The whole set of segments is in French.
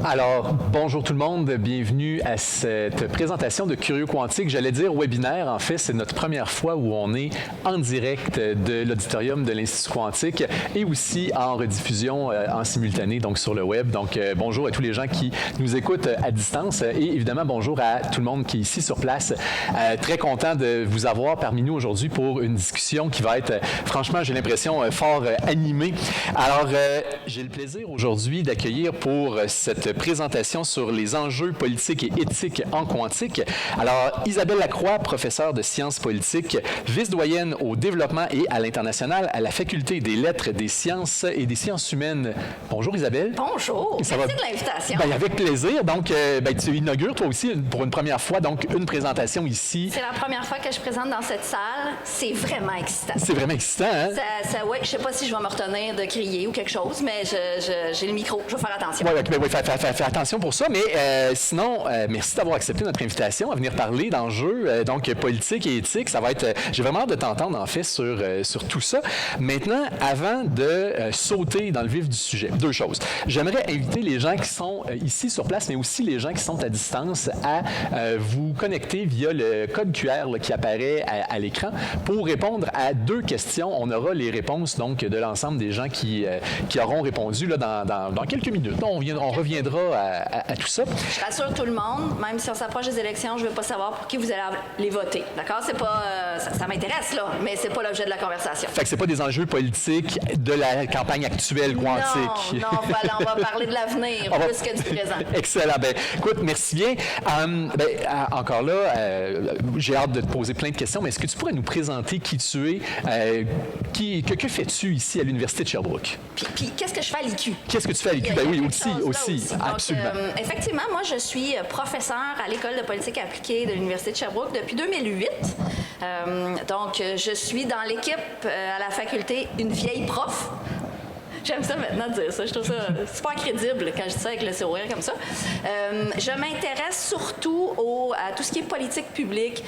Alors, bonjour tout le monde, bienvenue à cette présentation de Curieux Quantique. J'allais dire webinaire, en fait, c'est notre première fois où on est en direct de l'auditorium de l'Institut Quantique et aussi en rediffusion en simultané, donc sur le web. Donc, bonjour à tous les gens qui nous écoutent à distance et évidemment, bonjour à tout le monde qui est ici sur place. Très content de vous avoir parmi nous aujourd'hui pour une discussion qui va être, franchement, j'ai l'impression, fort animée. Alors, j'ai le plaisir aujourd'hui d'accueillir pour cette présentation sur les enjeux politiques et éthiques en quantique. Alors, Isabelle Lacroix, professeure de sciences politiques, vice-doyenne au développement et à l'international à la Faculté des lettres, des sciences et des sciences humaines. Bonjour Isabelle. Bonjour. Merci de l'invitation. Bien, avec plaisir. Donc, tu inaugures toi aussi pour une première fois donc une présentation ici. C'est la première fois que je présente dans cette salle. C'est vraiment excitant. C'est vraiment excitant, hein? Ouais, je ne sais pas si je vais me retenir de crier ou quelque chose, mais j'ai le micro. Je vais faire attention. Oui, fais attention pour ça. Mais sinon, merci d'avoir accepté notre invitation à venir parler d'enjeux donc politiques et éthiques. Ça va être. J'ai vraiment hâte de t'entendre en fait sur tout ça. Maintenant, avant de sauter dans le vif du sujet, deux choses. J'aimerais inviter les gens qui sont ici sur place, mais aussi les gens qui sont à distance, à vous connecter via le code QR là, qui apparaît à l'écran pour répondre à deux questions. On aura les réponses donc de l'ensemble des gens qui auront répondu là, dans quelques minutes. On reviendra à tout ça. Je rassure tout le monde, même si on s'approche des élections, je ne veux pas savoir pour qui vous allez les voter. D'accord? C'est pas, ça m'intéresse, là, mais c'est pas l'objet de la conversation. Fait que c'est pas des enjeux politiques de la campagne actuelle quantique. Non, voilà, on va parler de l'avenir plus que du présent. Excellent. Ben, écoute, merci bien. Encore là, j'ai hâte de te poser plein de questions, mais est-ce que tu pourrais nous présenter qui tu es? Que fais-tu ici à l'Université de Sherbrooke? Puis qu'est-ce que je fais à l'IQ? Qu'est-ce que tu fais à l'IQ? Ben oui, aussi. Donc, absolument. Effectivement, moi, je suis professeure à l'École de politique appliquée de l'Université de Sherbrooke depuis 2008. Donc, je suis dans l'équipe à la faculté une vieille prof. J'aime ça maintenant de dire ça. Je trouve ça super crédible quand je dis ça avec le sourire comme ça. Je m'intéresse surtout à tout ce qui est politique publique,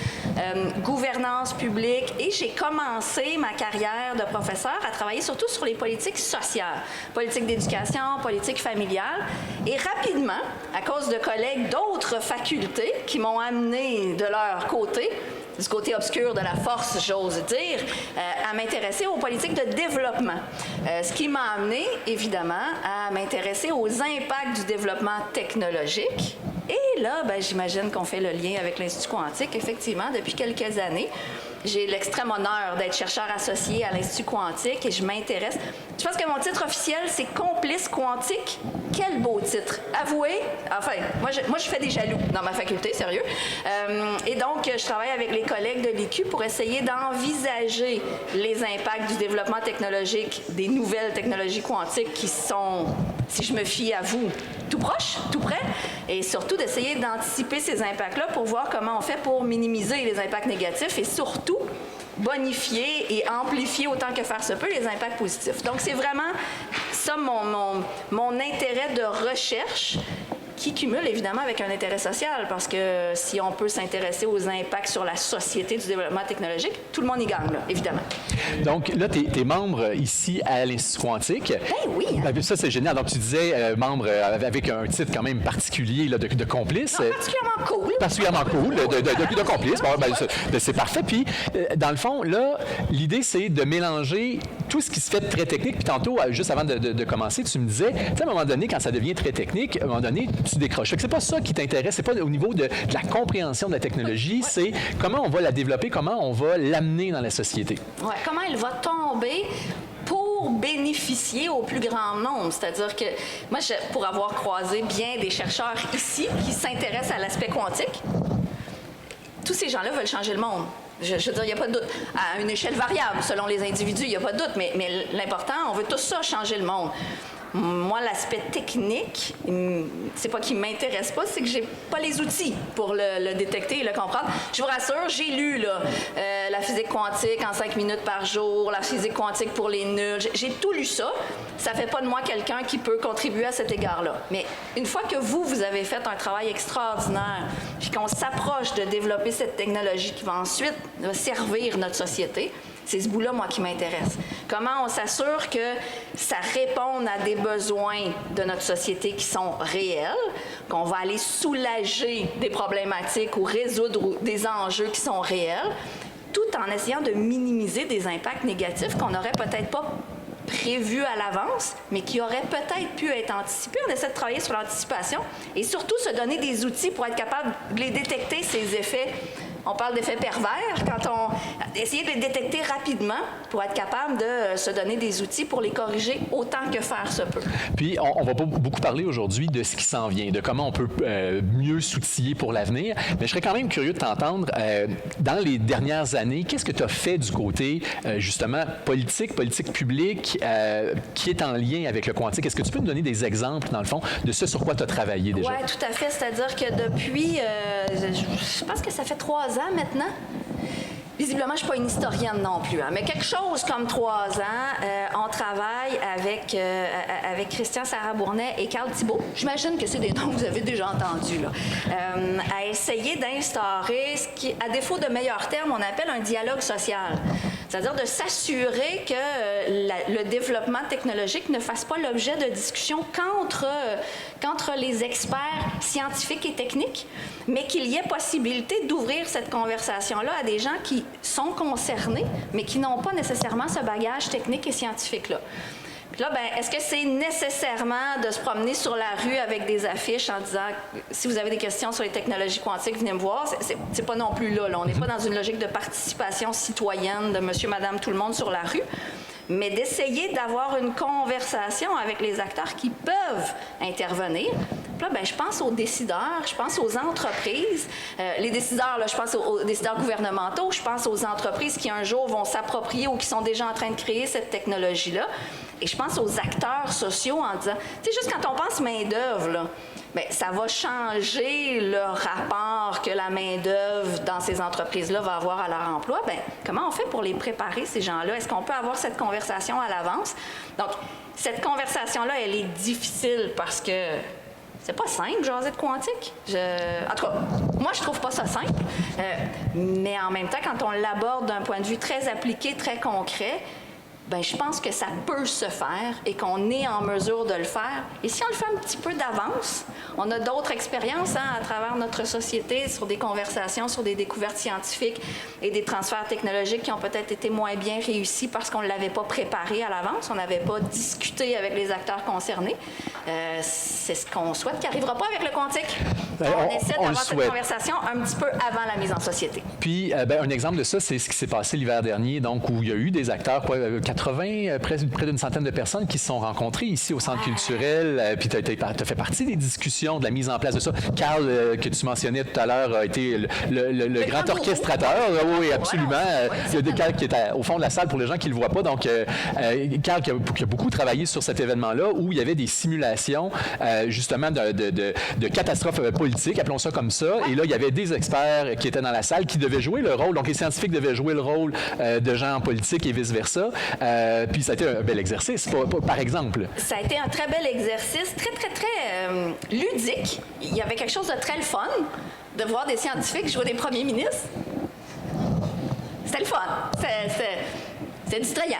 gouvernance publique, et j'ai commencé ma carrière de professeur à travailler surtout sur les politiques sociales, politique d'éducation, politique familiale. Et rapidement, à cause de collègues d'autres facultés qui m'ont amené de leur côté, du côté obscur de la force, j'ose dire, à m'intéresser aux politiques de développement. Ce qui m'a amené, évidemment, à m'intéresser aux impacts du développement technologique. Et là, j'imagine qu'on fait le lien avec l'Institut Quantique. Effectivement, depuis quelques années, j'ai l'extrême honneur d'être chercheur associé à l'Institut Quantique et je m'intéresse. Je pense que mon titre officiel, c'est complice quantique. Quel beau titre. Avouez, enfin, moi, je fais des jaloux dans ma faculté, sérieux. Et donc, je travaille avec les collègues de l'IQ pour essayer d'envisager les impacts du développement technologique, des nouvelles technologies quantiques qui sont, si je me fie à vous, tout proche, tout près, et surtout d'essayer d'anticiper ces impacts-là pour voir comment on fait pour minimiser les impacts négatifs et surtout bonifier et amplifier autant que faire se peut les impacts positifs. Donc, c'est vraiment ça mon intérêt de recherche qui cumule évidemment avec un intérêt social parce que si on peut s'intéresser aux impacts sur la société du développement technologique, tout le monde y gagne, là, évidemment. Donc là, tu es membre ici à l'Institut Quantique. Ben oui. Hein? Ça, c'est génial. Donc, tu disais membre avec un titre quand même particulier là, de complice. Non, particulièrement cool. Particulièrement cool, de complice. Bon, c'est parfait. Puis, dans le fond, là, l'idée, c'est de mélanger tout ce qui se fait de très technique. Puis tantôt, juste avant de commencer, tu me disais, tu sais, à un moment donné, quand ça devient très technique, à un moment donné, tu décroches. C'est pas ça qui t'intéresse, c'est pas au niveau de la compréhension de la technologie, c'est comment on va la développer, comment on va l'amener dans la société. Ouais, comment elle va tomber pour bénéficier au plus grand nombre. C'est-à-dire que moi, pour avoir croisé bien des chercheurs ici qui s'intéressent à l'aspect quantique, tous ces gens-là veulent changer le monde. Je veux dire, il n'y a pas de doute. À une échelle variable, selon les individus, il n'y a pas de doute, mais l'important, on veut tout ça changer le monde. Moi, l'aspect technique, c'est pas qu'il m'intéresse pas, c'est que j'ai pas les outils pour le détecter et le comprendre. Je vous rassure, j'ai lu là, la physique quantique en 5 minutes par jour, la physique quantique pour les nuls. J'ai tout lu ça. Ça fait pas de moi quelqu'un qui peut contribuer à cet égard-là. Mais une fois que vous avez fait un travail extraordinaire, puis qu'on s'approche de développer cette technologie qui va ensuite servir notre société, C'est ce bout-là, moi, qui m'intéresse. Comment on s'assure que ça réponde à des besoins de notre société qui sont réels, qu'on va aller soulager des problématiques ou résoudre des enjeux qui sont réels, tout en essayant de minimiser des impacts négatifs qu'on n'aurait peut-être pas prévus à l'avance, mais qui auraient peut-être pu être anticipés. On essaie de travailler sur l'anticipation et surtout se donner des outils pour être capable de les détecter, ces effets. On parle d'effets pervers, essayer de les détecter rapidement pour être capable de se donner des outils pour les corriger autant que faire se peut. Puis, on va pas beaucoup parler aujourd'hui de ce qui s'en vient, de comment on peut mieux s'outiller pour l'avenir, mais je serais quand même curieux de t'entendre, dans les dernières années, qu'est-ce que tu as fait du côté, justement, politique publique, qui est en lien avec le quantique? Est-ce que tu peux nous donner des exemples, dans le fond, de ce sur quoi tu as travaillé déjà? Oui, tout à fait. C'est-à-dire que depuis, je pense que ça fait 3 ans maintenant. Visiblement, je ne suis pas une historienne non plus, hein, mais quelque chose comme 3 ans, on travaille avec Christian Sarah-Bournet et Carl Thibault. J'imagine que c'est des noms que vous avez déjà entendus, là. À essayer d'instaurer ce qui, à défaut de meilleurs termes, on appelle un dialogue social. C'est-à-dire de s'assurer que le développement technologique ne fasse pas l'objet de discussions qu'entre les experts scientifiques et techniques, mais qu'il y ait possibilité d'ouvrir cette conversation-là à des gens qui sont concernés, mais qui n'ont pas nécessairement ce bagage technique et scientifique-là. Puis là, est-ce que c'est nécessairement de se promener sur la rue avec des affiches en disant « Si vous avez des questions sur les technologies quantiques, venez me voir », c'est pas non plus là. On n'est pas dans une logique de participation citoyenne de monsieur, madame, tout le monde sur la rue, mais d'essayer d'avoir une conversation avec les acteurs qui peuvent intervenir. Puis là, je pense aux décideurs, je pense aux entreprises. Les décideurs, là, je pense aux décideurs gouvernementaux, je pense aux entreprises qui un jour vont s'approprier ou qui sont déjà en train de créer cette technologie-là. Et je pense aux acteurs sociaux en disant, tu sais, juste quand on pense main-d'œuvre, là, ça va changer le rapport que la main-d'œuvre dans ces entreprises-là va avoir à leur emploi. Comment on fait pour les préparer, ces gens-là? Est-ce qu'on peut avoir cette conversation à l'avance? Donc, cette conversation-là, elle est difficile parce que c'est pas simple, jaser de quantique. En tout cas, moi, je trouve pas ça simple. Mais en même temps, quand on l'aborde d'un point de vue très appliqué, très concret, je pense que ça peut se faire et qu'on est en mesure de le faire. Et si on le fait un petit peu d'avance, on a d'autres expériences à travers notre société sur des conversations, sur des découvertes scientifiques et des transferts technologiques qui ont peut-être été moins bien réussis parce qu'on ne l'avait pas préparé à l'avance, on n'avait pas discuté avec les acteurs concernés. C'est ce qu'on souhaite qui n'arrivera pas avec le quantique. On essaie d'avoir cette conversation un petit peu avant la mise en société. Puis, un exemple de ça, c'est ce qui s'est passé l'hiver dernier, donc où il y a eu des acteurs, 80, près d'une centaine de personnes qui se sont rencontrées ici au Centre culturel, puis tu as fait partie des discussions, de la mise en place de ça. Carl, que tu mentionnais tout à l'heure, a été le grand orchestrateur. Oui, absolument. Il y a des Carl qui est au fond de la salle pour les gens qui ne le voient pas. Donc, Carl qui a beaucoup travaillé sur cet événement-là où il y avait des simulations, justement, de catastrophes politiques, appelons ça comme ça. Et là, il y avait des experts qui étaient dans la salle qui devaient jouer le rôle. Donc, les scientifiques devaient jouer le rôle de gens en politique et vice-versa. Puis ça a été un bel exercice, par exemple. Ça a été un très bel exercice, très, très, très ludique. Il y avait quelque chose de très le fun de voir des scientifiques jouer des premiers ministres. C'était le fun. C'est distrayant.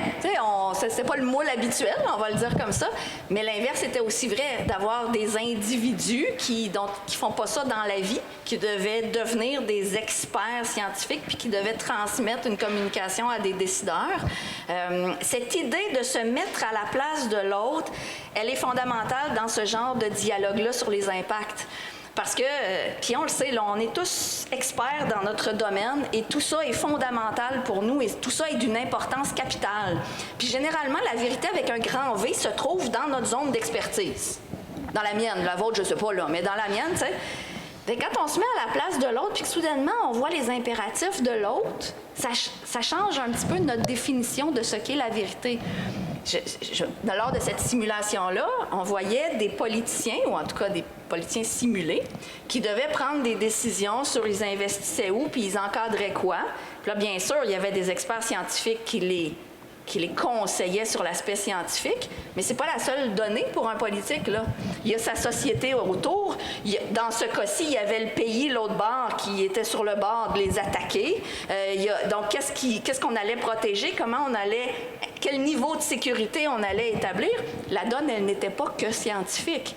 C'est pas le moule habituel, on va le dire comme ça. Mais l'inverse était aussi vrai, d'avoir des individus qui font pas ça dans la vie, qui devaient devenir des experts scientifiques puis qui devaient transmettre une communication à des décideurs. Cette idée de se mettre à la place de l'autre, elle est fondamentale dans ce genre de dialogue-là sur les impacts. Parce que, puis on le sait, là, on est tous experts dans notre domaine et tout ça est fondamental pour nous et tout ça est d'une importance capitale. Puis généralement, la vérité avec un grand V se trouve dans notre zone d'expertise. Dans la mienne, la vôtre, je sais pas, là, mais dans la mienne, tu sais. Quand on se met à la place de l'autre puis que soudainement, on voit les impératifs de l'autre, ça change un petit peu notre définition de ce qu'est la vérité. Lors de cette simulation-là, on voyait des politiciens, ou en tout cas des politiciens simulés, qui devaient prendre des décisions sur ils investissaient où, puis ils encadraient quoi. Puis là, bien sûr, il y avait des experts scientifiques qui les qui les conseillait sur l'aspect scientifique, mais c'est pas la seule donnée pour un politique, là. Il y a sa société autour. Dans ce cas-ci, il y avait le pays, l'autre bord, qui était sur le bord de les attaquer. Donc, qu'est-ce qu'on allait protéger? Quel niveau de sécurité on allait établir? La donne, elle n'était pas que scientifique.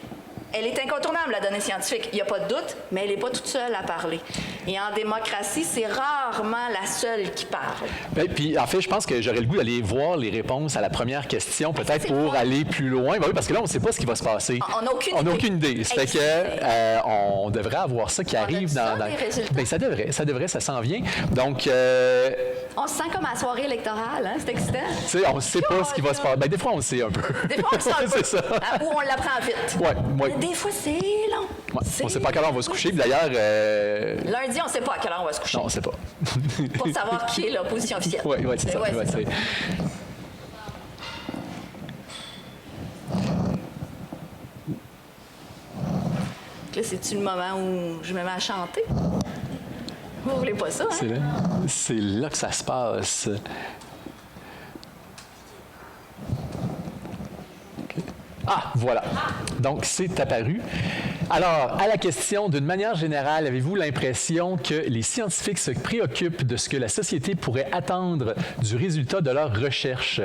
Elle est incontournable, la donnée scientifique, il n'y a pas de doute, mais elle n'est pas toute seule à parler. Et en démocratie, c'est rarement la seule qui parle. Bien, puis, en fait, je pense que j'aurais le goût d'aller voir les réponses à la première question, peut-être pour aller plus loin. Ben oui, parce que là, on ne sait pas ce qui va se passer. On n'a aucune idée. Ça fait qu'on devrait avoir ça qui arrive dans... Les résultats? Bien, ça s'en vient. Donc... On se sent comme à la soirée électorale, hein? C'est excitant. Tu sais, on ne sait pas ce qui va se passer. Bien, des fois, on le sait un peu. Des fois, on le sait un peu. C'est ça. Ou on l'apprend vite. Ouais. Des fois, c'est long. Ouais. On ne sait pas à quelle heure on va se coucher. D'ailleurs... Lundi, on ne sait pas à quelle heure on va se coucher. Non, on ne sait pas. Pour savoir qui est l'opposition officielle. Oui, c'est ça. Là, c'est-tu le moment où je me mets à chanter? Vous voulez pas ça, hein? C'est là que ça se passe. Ah, voilà. Donc, c'est apparu. Alors, à la question, d'une manière générale, avez-vous l'impression que les scientifiques se préoccupent de ce que la société pourrait attendre du résultat de leurs recherches?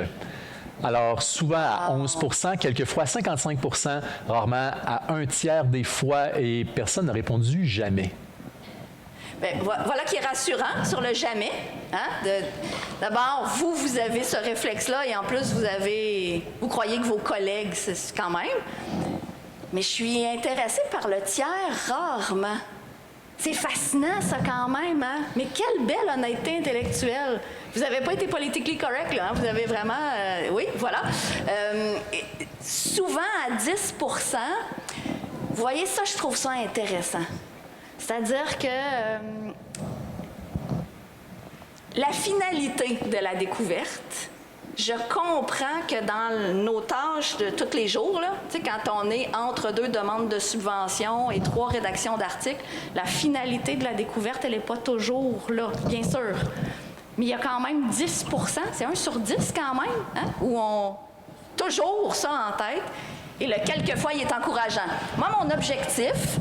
Alors, souvent à 11 %, quelquefois 55 %, rarement à un tiers des fois, et personne n'a répondu jamais. Bien, voilà qui est rassurant sur le jamais. Hein? D'abord, vous avez ce réflexe-là et en plus, vous croyez que vos collègues, c'est quand même. Mais je suis intéressée par le tiers rarement. C'est fascinant, ça, quand même. Hein? Mais quelle belle honnêteté intellectuelle. Vous n'avez pas été politically correct, là. Hein? Vous avez vraiment... oui, voilà. Souvent, à 10 %, vous voyez, ça, je trouve ça intéressant. C'est-à-dire que la finalité de la découverte, je comprends que dans nos tâches de tous les jours, là, tu sais, quand on est entre 2 demandes de subvention et 3 rédactions d'articles, la finalité de la découverte, elle n'est pas toujours là, bien sûr. Mais il y a quand même 10 %, c'est 1 sur 10 quand même, hein, où on toujours ça en tête. Et le quelquefois, il est encourageant. Moi, mon objectif,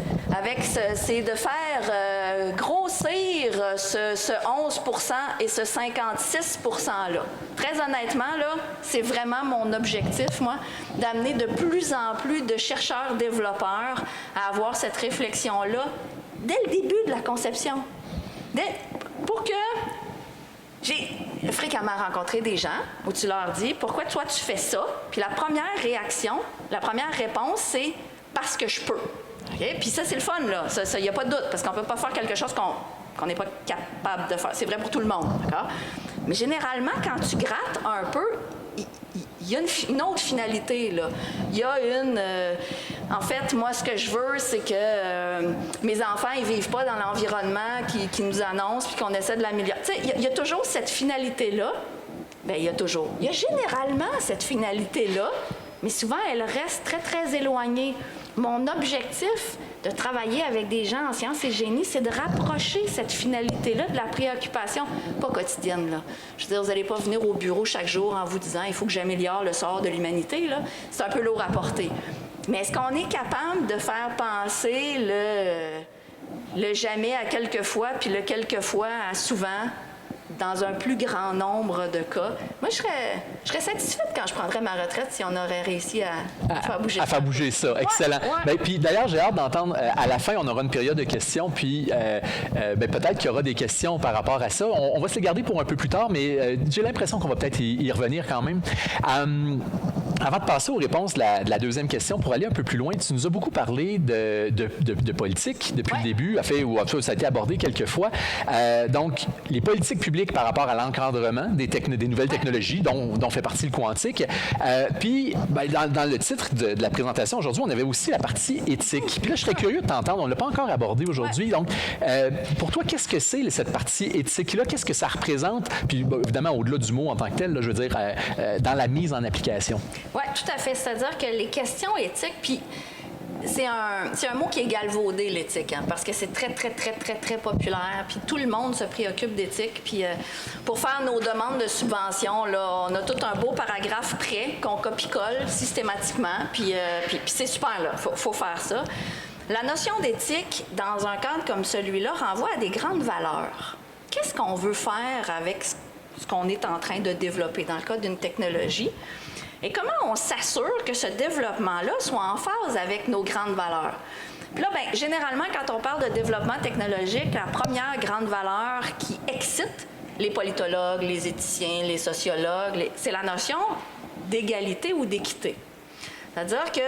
c'est de faire grossir ce 11 % et ce 56 %-là. Très honnêtement, là, c'est vraiment mon objectif, moi, d'amener de plus en plus de chercheurs-développeurs à avoir cette réflexion-là dès le début de la conception. Pour que... J'ai fréquemment rencontré des gens où tu leur dis « Pourquoi toi tu fais ça? » Puis la première réponse, c'est « Parce que je peux. » Okay? Puis ça, c'est le fun, là. Il n'y a pas de doute, parce qu'on ne peut pas faire quelque chose qu'on n'est pas capable de faire. C'est vrai pour tout le monde, d'accord? Mais généralement, quand tu grattes un peu, il y a une autre finalité, là. Il y a en fait, moi, ce que je veux, c'est que mes enfants, ils vivent pas dans l'environnement qui nous annonce puis qu'on essaie de l'améliorer. Tu sais, il y a toujours cette finalité-là. Bien, il y a généralement cette finalité-là, mais souvent, elle reste très, très éloignée. Mon objectif de travailler avec des gens en sciences et génie, c'est de rapprocher cette finalité-là de la préoccupation, pas quotidienne, là. Je veux dire, vous n'allez pas venir au bureau chaque jour en vous disant « il faut que j'améliore le sort de l'humanité », là. C'est un peu lourd à porter. Mais est-ce qu'on est capable de faire penser le jamais à quelquefois, puis le quelquefois à souvent, dans un plus grand nombre de cas? Moi, je serais satisfaite quand je prendrais ma retraite si on aurait réussi à faire bouger ça. À faire bouger ça. Excellent. Ouais. Bien, puis d'ailleurs, j'ai hâte d'entendre, à la fin, on aura une période de questions, puis peut-être qu'il y aura des questions par rapport à ça. On va se les garder pour un peu plus tard, mais j'ai l'impression qu'on va peut-être y revenir quand même. Avant de passer aux réponses de la deuxième question, pour aller un peu plus loin, tu nous as beaucoup parlé de politique depuis le début, ou en tout cas, ça a été abordé quelques fois. Donc, les politiques publiques par rapport à l'encadrement des nouvelles technologies, dont fait partie le quantique. Puis, dans le titre de la présentation aujourd'hui, on avait aussi la partie éthique. Puis là, je serais curieux de t'entendre, on ne l'a pas encore abordé aujourd'hui. Donc, pour toi, qu'est-ce que c'est cette partie éthique-là? Qu'est-ce que ça représente? Puis, évidemment, au-delà du mot en tant que tel, là, je veux dire, dans la mise en application. Oui, tout à fait. C'est-à-dire que les questions éthiques, puis c'est un mot qui est galvaudé, l'éthique, hein, parce que c'est très, très, très, très, très populaire. Puis tout le monde se préoccupe d'éthique. Puis pour faire nos demandes de subventions, là, on a tout un beau paragraphe prêt qu'on copie-colle systématiquement. Puis c'est super, là. Faut faire ça. La notion d'éthique, dans un cadre comme celui-là, renvoie à des grandes valeurs. Qu'est-ce qu'on veut faire avec ce qu'on est en train de développer dans le cas d'une technologie? Et comment on s'assure que ce développement-là soit en phase avec nos grandes valeurs? Puis là, bien, généralement, quand on parle de développement technologique, la première grande valeur qui excite les politologues, les éthiciens, les sociologues, c'est la notion d'égalité ou d'équité. C'est-à-dire que,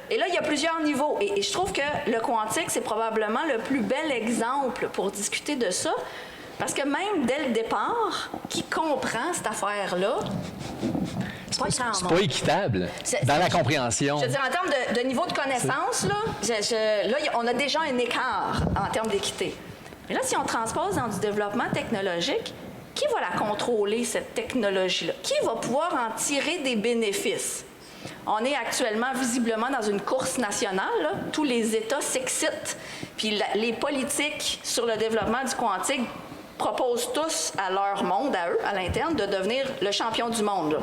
et là, il y a plusieurs niveaux. Et je trouve que le quantique, c'est probablement le plus bel exemple pour discuter de ça. Parce que même dès le départ, qui comprend cette affaire-là, c'est pas équitable dans la compréhension. Je veux dire, en termes de niveau de connaissance, là, on a déjà un écart en termes d'équité. Mais là, si on transpose dans du développement technologique, qui va la contrôler, cette technologie-là? Qui va pouvoir en tirer des bénéfices? On est actuellement visiblement dans une course nationale, là. Tous les États s'excitent. Puis les politiques sur le développement du quantique proposent tous à leur monde, à eux, à l'interne, de devenir le champion du monde, là.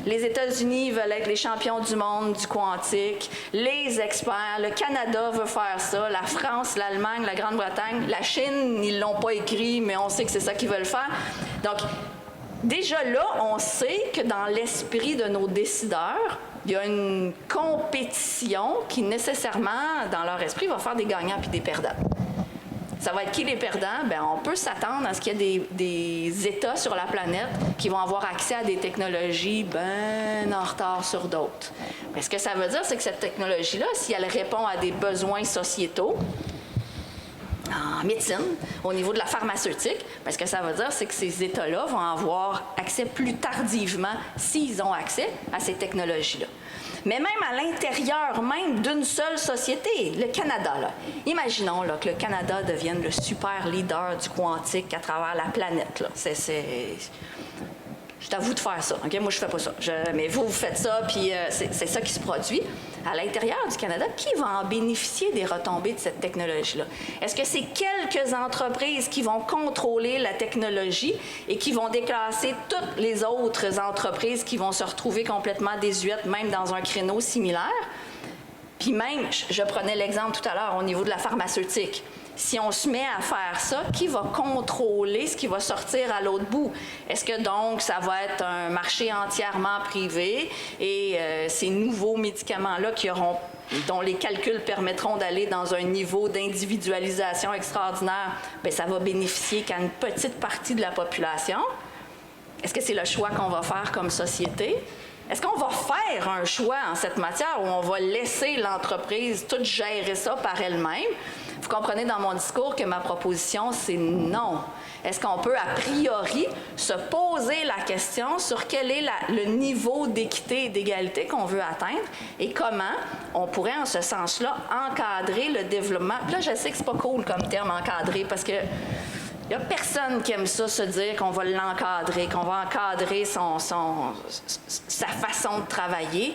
Les États-Unis veulent être les champions du monde du quantique. Les experts, le Canada veut faire ça. La France, l'Allemagne, la Grande-Bretagne, la Chine, ils l'ont pas écrit, mais on sait que c'est ça qu'ils veulent faire. Donc, déjà là, on sait que dans l'esprit de nos décideurs, il y a une compétition qui, nécessairement, dans leur esprit, va faire des gagnants puis des perdants. Ça va être qui les perdants? Bien, on peut s'attendre à ce qu'il y ait des États sur la planète qui vont avoir accès à des technologies bien en retard sur d'autres. Mais ce que ça veut dire, c'est que cette technologie-là, si elle répond à des besoins sociétaux, en médecine, au niveau de la pharmaceutique, bien, ce que ça veut dire, c'est que ces États-là vont avoir accès plus tardivement, s'ils ont accès à ces technologies-là. Mais même à l'intérieur même d'une seule société, le Canada, là. Imaginons là, que le Canada devienne le super leader du quantique à travers la planète. Là. C'est à vous de faire ça. Okay? Moi, je fais pas ça. Mais vous faites ça, puis c'est ça qui se produit. À l'intérieur du Canada, qui va en bénéficier des retombées de cette technologie-là? Est-ce que c'est quelques entreprises qui vont contrôler la technologie et qui vont déclasser toutes les autres entreprises qui vont se retrouver complètement désuètes, même dans un créneau similaire? Puis même, je prenais l'exemple tout à l'heure au niveau de la pharmaceutique. Si on se met à faire ça, qui va contrôler ce qui va sortir à l'autre bout? Est-ce que donc ça va être un marché entièrement privé et ces nouveaux médicaments-là dont les calculs permettront d'aller dans un niveau d'individualisation extraordinaire, bien, ça va bénéficier qu'à une petite partie de la population? Est-ce que c'est le choix qu'on va faire comme société? Est-ce qu'on va faire un choix en cette matière où on va laisser l'entreprise tout gérer ça par elle-même? Vous comprenez dans mon discours que ma proposition, c'est non. Est-ce qu'on peut, a priori, se poser la question sur quel est le niveau d'équité et d'égalité qu'on veut atteindre et comment on pourrait, en ce sens-là, encadrer le développement? Puis là, je sais que c'est pas cool comme terme, encadrer, parce que il n'y a personne qui aime ça, se dire qu'on va l'encadrer, qu'on va encadrer sa façon de travailler.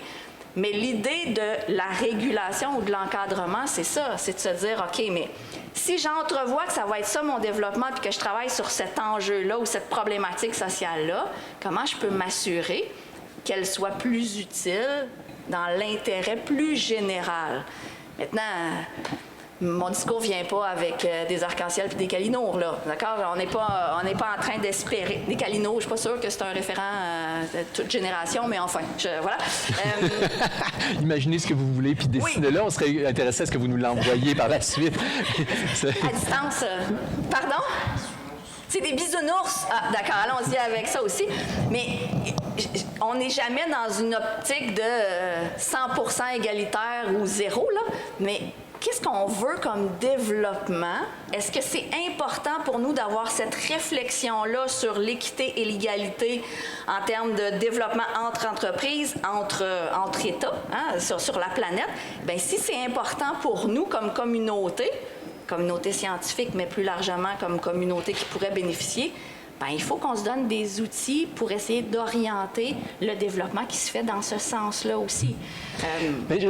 Mais l'idée de la régulation ou de l'encadrement, c'est ça, c'est de se dire, OK, mais si j'entrevois que ça va être ça mon développement puis que je travaille sur cet enjeu-là ou cette problématique sociale-là, comment je peux m'assurer qu'elle soit plus utile dans l'intérêt plus général? Maintenant, mon discours vient pas avec des arcs-en-ciel et des calinours, là. D'accord? On n'est pas en train d'espérer. Des calinours, je suis pas sûre que c'est un référent de toute génération, mais enfin, voilà. Imaginez ce que vous voulez, puis décidez-le. On serait intéressé à ce que vous nous l'envoyiez par la suite. À distance. Pardon? C'est des bisounours. Ah, d'accord, allons-y avec ça aussi. Mais on n'est jamais dans une optique de 100% égalitaire ou zéro, là. Mais qu'est-ce qu'on veut comme développement? Est-ce que c'est important pour nous d'avoir cette réflexion-là sur l'équité et l'égalité en termes de développement entre entreprises, entre États, hein, sur la planète? Bien, si c'est important pour nous comme communauté scientifique, mais plus largement comme communauté qui pourrait bénéficier, ben, il faut qu'on se donne des outils pour essayer d'orienter le développement qui se fait dans ce sens-là aussi.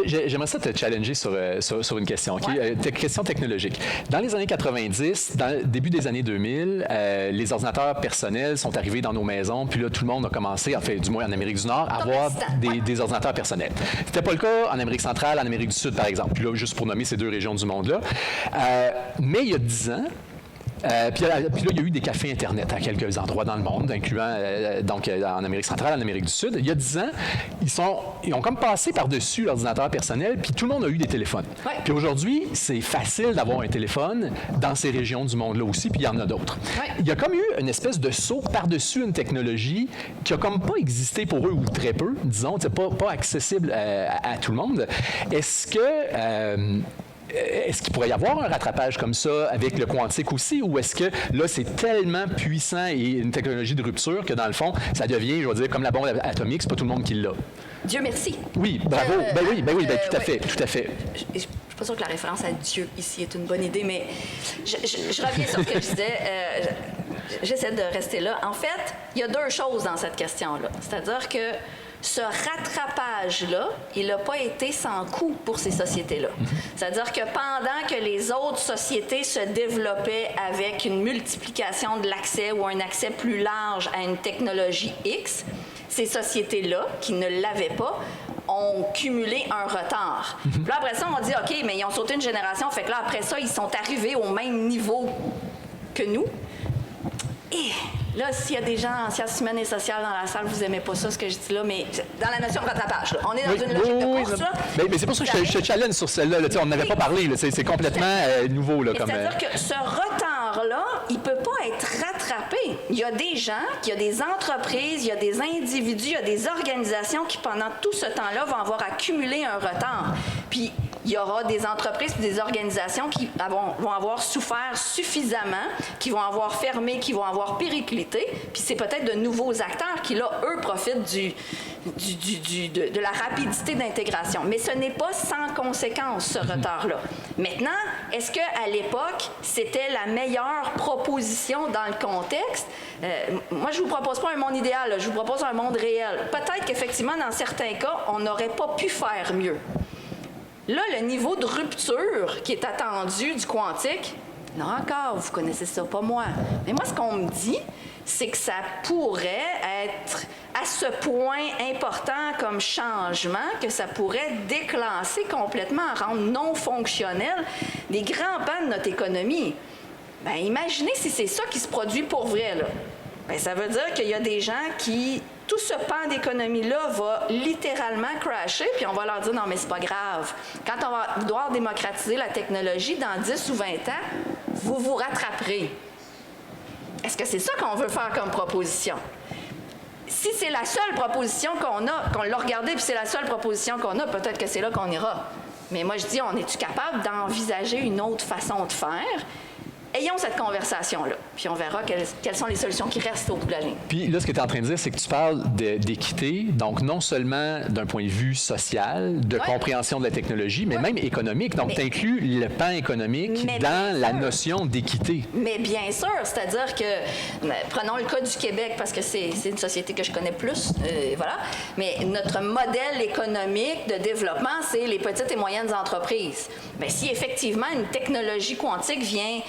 J'aimerais ça te challenger sur une question, OK? Ouais. Question technologique. Dans les années 90, dans le début des années 2000, les ordinateurs personnels sont arrivés dans nos maisons, puis là, tout le monde a commencé, en fait, du moins en Amérique du Nord, à avoir des ordinateurs personnels. C'était pas le cas en Amérique centrale, en Amérique du Sud, par exemple. Puis là, juste pour nommer ces deux régions du monde-là. Mais il y a 10 ans, puis là, il y a eu des cafés Internet à quelques endroits dans le monde, incluant donc en Amérique centrale, en Amérique du Sud. Il y a 10 ans, ils ont comme passé par-dessus l'ordinateur personnel, puis tout le monde a eu des téléphones. Ouais. Puis aujourd'hui, c'est facile d'avoir un téléphone dans ces régions du monde-là aussi, puis il y en a d'autres. Ouais. Il y a comme eu une espèce de saut par-dessus une technologie qui a comme pas existé pour eux, ou très peu, disons, c'est pas accessible à tout le monde. Est-ce qu'il pourrait y avoir un rattrapage comme ça avec le quantique aussi, ou est-ce que là, c'est tellement puissant et une technologie de rupture que dans le fond, ça devient, je vais dire, comme la bombe atomique, c'est pas tout le monde qui l'a? Dieu merci. Oui, bravo. Tout à fait. Je suis pas sûre que la référence à Dieu ici est une bonne idée, mais je reviens sur ce que je disais. J'essaie de rester là. En fait, il y a deux choses dans cette question-là. C'est-à-dire que ce rattrapage-là, il n'a pas été sans coût pour ces sociétés-là. C'est-à-dire que pendant que les autres sociétés se développaient avec une multiplication de l'accès ou un accès plus large à une technologie X, ces sociétés-là, qui ne l'avaient pas, ont cumulé un retard. Puis là, après ça, on dit, OK, mais ils ont sauté une génération, fait que là, après ça, ils sont arrivés au même niveau que nous. Et là, s'il y a des gens en sciences humaines et sociales dans la salle, vous n'aimez pas ça, ce que je dis là, mais dans la notion de rattrapage, là. On est dans une logique de course, là. Mais c'est pour ça que je te challenge sur celle-là. Là, on n'avait pas parlé. Là, c'est complètement nouveau. Là, C'est-à-dire que ce retard-là, il ne peut pas être rattrapé. Il y a des gens, il y a des entreprises, il y a des individus, il y a des organisations qui, pendant tout ce temps-là, vont avoir accumulé un retard. Puis, il y aura des entreprises et des organisations qui vont avoir souffert suffisamment, qui vont avoir fermé, qui vont avoir périclité. Puis c'est peut-être de nouveaux acteurs qui, là, eux, profitent de la rapidité d'intégration. Mais ce n'est pas sans conséquence, ce retard-là. Maintenant, est-ce qu'à l'époque, c'était la meilleure proposition dans le contexte? Moi, je ne vous propose pas un monde idéal, là. Je vous propose un monde réel. Peut-être qu'effectivement, dans certains cas, on n'aurait pas pu faire mieux. Là, le niveau de rupture qui est attendu du quantique, là encore, vous connaissez ça, pas moi. Mais moi, ce qu'on me dit, c'est que ça pourrait être à ce point important comme changement que ça pourrait déclasser complètement, rendre non fonctionnel des grands pans de notre économie. Bien, imaginez si c'est ça qui se produit pour vrai, là. Bien, ça veut dire qu'il y a des gens qui... Tout ce pan d'économie-là va littéralement crasher, puis on va leur dire « Non, mais c'est pas grave. Quand on va vouloir démocratiser la technologie, dans 10 ou 20 ans, vous vous rattraperez. » Est-ce que c'est ça qu'on veut faire comme proposition? Si c'est la seule proposition qu'on l'a regardée, puis c'est la seule proposition qu'on a, peut-être que c'est là qu'on ira. Mais moi, je dis, on est-tu capable d'envisager une autre façon de faire? Ayons cette conversation-là, puis on verra quelles sont les solutions qui restent au bout de la ligne. Puis là, ce que tu es en train de dire, c'est que tu parles d'équité, donc non seulement d'un point de vue social, de compréhension de la technologie, mais même économique. Donc, tu inclus le pan économique dans la notion d'équité. Mais bien sûr, c'est-à-dire que, prenons le cas du Québec, parce que c'est une société que je connais plus, voilà, mais notre modèle économique de développement, c'est les petites et moyennes entreprises. Bien, si effectivement une technologie quantique vient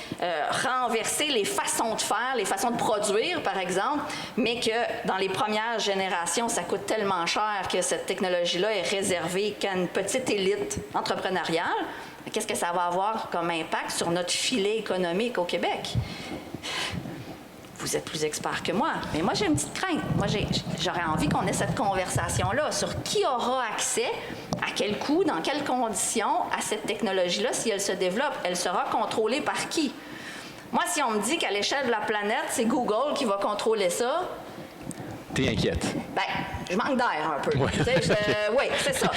renverser les façons de faire, les façons de produire, par exemple, mais que dans les premières générations, ça coûte tellement cher que cette technologie-là est réservée qu'à une petite élite entrepreneuriale, qu'est-ce que ça va avoir comme impact sur notre filet économique au Québec? Vous êtes plus expert que moi, mais moi, j'ai une petite crainte. Moi, j'aurais envie qu'on ait cette conversation-là sur qui aura accès, à quel coût, dans quelles conditions, à cette technologie-là, si elle se développe. Elle sera contrôlée par qui? Moi, si on me dit qu'à l'échelle de la planète, c'est Google qui va contrôler ça... T'es inquiète? Bien, je manque d'air un peu. Oui, oui, c'est ça.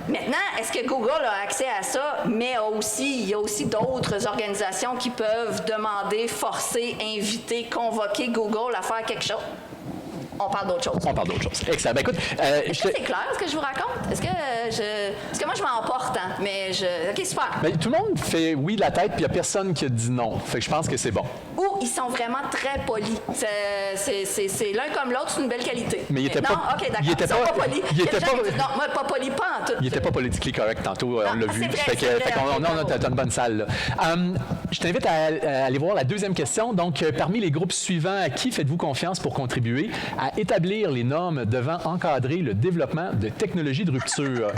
Maintenant, est-ce que Google a accès à ça, mais il y a aussi d'autres organisations qui peuvent demander, forcer, inviter, convoquer Google à faire quelque chose? on parle d'autre chose. On parle d'autre chose. Excellent. Ben, écoute, Est-ce que c'est clair ce que je vous raconte? Est-ce que moi, je m'emporte, hein? Mais OK, super. ben, tout le monde fait oui de la tête, puis il n'y a personne qui a dit non. Fait que je pense que c'est bon. Ou ils sont vraiment très polis. C'est l'un comme l'autre, c'est une belle qualité. Mais il était non, pas... OK, d'accord. Il était Ils sont pas polis. Il était pas... Non, moi, pas poli, pas en tout. Il n'était pas politiquement correct tantôt, on l'a vu. c'est vrai, Fait que, c'est vrai, fait qu'on- ok, non, bravo. t'as une bonne salle, là. Je t'invite à aller voir la deuxième question. Donc, parmi les groupes suivants, à qui faites-vous confiance pour contribuer à établir les normes devant encadrer le développement de technologies de rupture?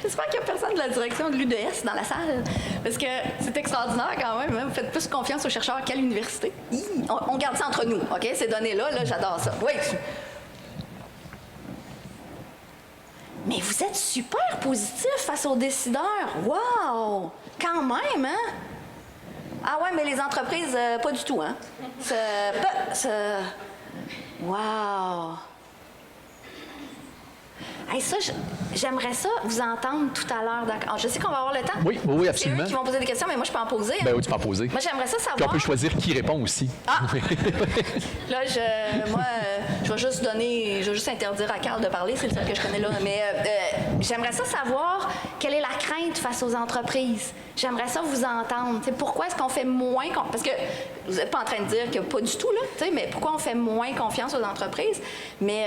J'espère qu'il n'y a personne de la direction de l'UDS dans la salle. Parce que c'est extraordinaire quand même. Hein? Vous faites plus confiance aux chercheurs qu'à l'université. On garde ça entre nous, OK? Ces données-là, là, j'adore ça. Oui. Mais vous êtes super positif face aux décideurs. Wow! Quand même, hein? Ah ouais, mais les entreprises, pas du tout, hein? Wow! Hey, ça, j'aimerais ça vous entendre tout à l'heure. D'accord. Je sais qu'on va avoir le temps. Oui, absolument. C'est eux qui vont poser des questions, mais moi, je peux en poser. Hein? Ben oui, tu peux en poser. Moi, j'aimerais ça Puis on savoir. peut choisir qui répond aussi. Ah! Là, je vais juste interdire à Carl de parler, c'est le seul que je connais là. Mais j'aimerais ça savoir quelle est la crainte face aux entreprises. J'aimerais ça vous entendre. T'sais, pourquoi est-ce qu'on fait moins... Parce que vous n'êtes pas en train de dire que pas du tout, là, mais pourquoi on fait moins confiance aux entreprises? Mais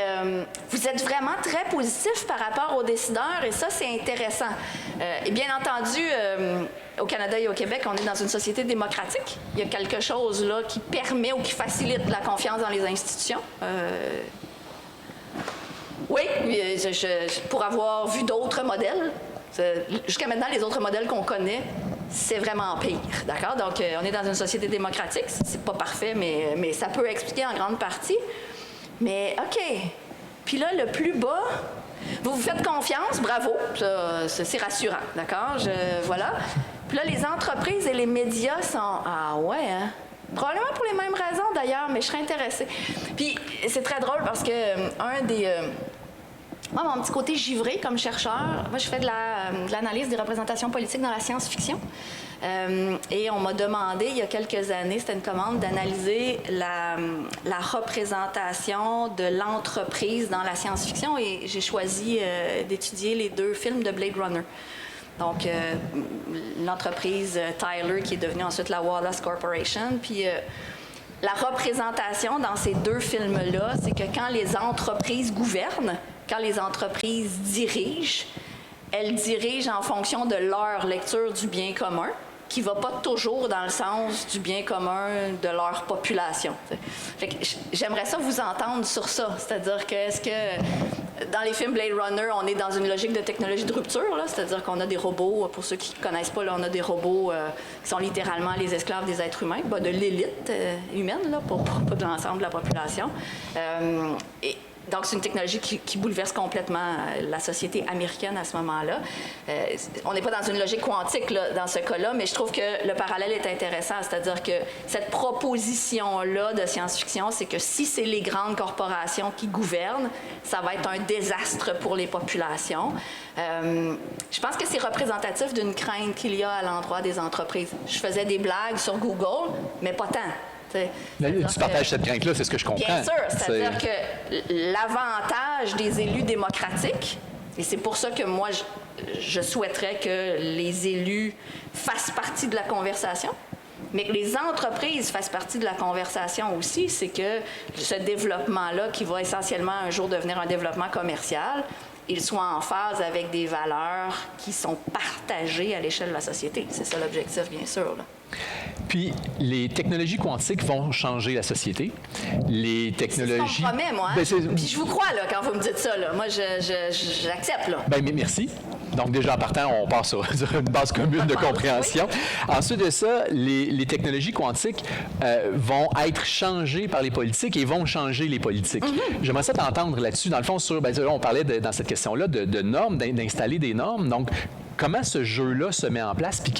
vous êtes vraiment très positif par rapport aux décideurs et ça, c'est intéressant. Et bien entendu... au Canada et au Québec, on est dans une société démocratique. Il y a quelque chose là qui permet ou qui facilite la confiance dans les institutions. Oui, pour avoir vu d'autres modèles, jusqu'à maintenant, les autres modèles qu'on connaît, c'est vraiment pire, d'accord? Donc, on est dans une société démocratique. C'est pas parfait, mais ça peut expliquer en grande partie. Mais, OK. Puis là, le plus bas... Vous faites confiance, bravo, c'est rassurant, d'accord? Voilà. Puis là, les entreprises et les médias sont... Ah ouais, hein? Probablement pour les mêmes raisons, d'ailleurs, mais je serais intéressée. Puis c'est très drôle parce que moi, mon petit côté givré comme chercheur, moi, je fais de l'analyse des représentations politiques dans la science-fiction. Et on m'a demandé, il y a quelques années, c'était une commande, d'analyser la représentation de l'entreprise dans la science-fiction. Et j'ai choisi d'étudier les 2 films de Blade Runner. Donc, l'entreprise Tyler, qui est devenue ensuite la Wallace Corporation. Puis, la représentation dans ces 2 films-là, c'est que quand les entreprises gouvernent, quand les entreprises dirigent, elles dirigent en fonction de leur lecture du bien commun, qui ne va pas toujours dans le sens du bien commun de leur population. Fait que j'aimerais ça vous entendre sur ça. C'est-à-dire que, est-ce que dans les films Blade Runner, on est dans une logique de technologie de rupture, là? C'est-à-dire qu'on a des robots, pour ceux qui ne connaissent pas, là, on a des robots qui sont littéralement les esclaves des êtres humains, de l'élite humaine, là, pas de l'ensemble de la population. Donc, c'est une technologie qui bouleverse complètement la société américaine à ce moment-là. On n'est pas dans une logique quantique là, dans ce cas-là, mais je trouve que le parallèle est intéressant. C'est-à-dire que cette proposition-là de science-fiction, c'est que si c'est les grandes corporations qui gouvernent, ça va être un désastre pour les populations. Je pense que c'est représentatif d'une crainte qu'il y a à l'endroit des entreprises. Je faisais des blagues sur Google, mais pas tant. Tu partages cette crainte-là, c'est ce que je comprends. Bien sûr, c'est-à-dire que l'avantage des élus démocratiques, et c'est pour ça que moi, je souhaiterais que les élus fassent partie de la conversation, mais que les entreprises fassent partie de la conversation aussi, c'est que ce développement-là, qui va essentiellement un jour devenir un développement commercial, il soit en phase avec des valeurs qui sont partagées à l'échelle de la société. C'est ça l'objectif, bien sûr, là. Puis, les technologies quantiques vont changer la société. Les technologies... C'est ce qu'on promet, moi. Hein? Puis je vous crois, là, quand vous me dites ça. Là. Moi, j'accepte, là. Bien, merci. Donc, déjà, en partant, on part sur une base commune de compréhension. Oui. Ensuite de ça, les technologies quantiques vont être changées par les politiques et vont changer les politiques. Mm-hmm. J'aimerais ça t'entendre là-dessus. Dans le fond, on parlait dans cette question-là de normes, d'installer des normes. Donc, comment ce jeu-là se met en place? Puis,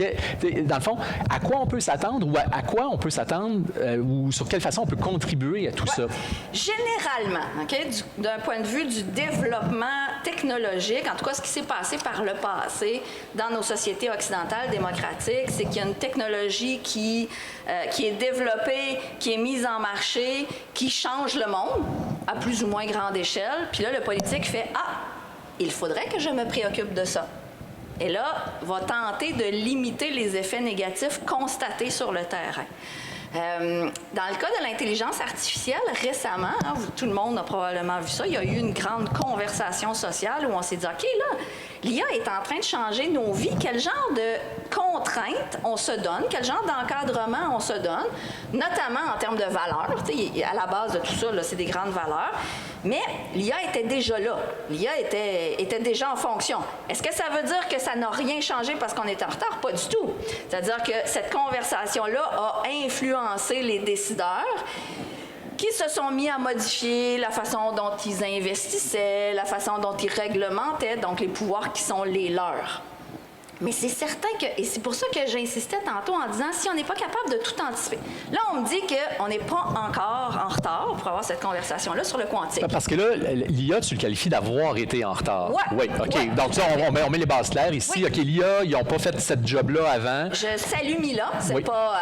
dans le fond, à quoi on peut s'attendre ou à quoi on peut s'attendre ou sur quelle façon on peut contribuer à tout ça? Généralement, okay, d'un point de vue du développement technologique, en tout cas, ce qui s'est passé par le passé dans nos sociétés occidentales démocratiques, c'est qu'il y a une technologie qui est développée, qui est mise en marché, qui change le monde. à plus ou moins grande échelle. Puis là, le politique fait « Ah, il faudrait que je me préoccupe de ça ». Et là, va tenter de limiter les effets négatifs constatés sur le terrain. Dans le cas de l'intelligence artificielle, récemment, tout le monde a probablement vu ça, il y a eu une grande conversation sociale où on s'est dit, OK, là, l'IA est en train de changer nos vies. Quel genre de contraintes on se donne? Quel genre d'encadrement on se donne? Notamment en termes de valeurs. À la base de tout ça, c'est des grandes valeurs. Mais l'IA était déjà là. L'IA était déjà en fonction. Est-ce que ça veut dire que ça n'a rien changé parce qu'on est en retard? Pas du tout. C'est-à-dire que cette conversation-là a influencé les décideurs qui se sont mis à modifier la façon dont ils investissaient, la façon dont ils réglementaient, donc les pouvoirs qui sont les leurs. Mais c'est certain que, et c'est pour ça que j'insistais tantôt en disant, si on n'est pas capable de tout anticiper. Là, on me dit qu'on n'est pas encore en retard pour avoir cette conversation-là sur le quantique. Parce que là, l'IA, tu le qualifies d'avoir été en retard. Oui. OK. Ouais. Donc, ça, on met les bases claires ici. Oui. OK, l'IA, ils n'ont pas fait cette job-là avant. Je salue Mila. C'est pas...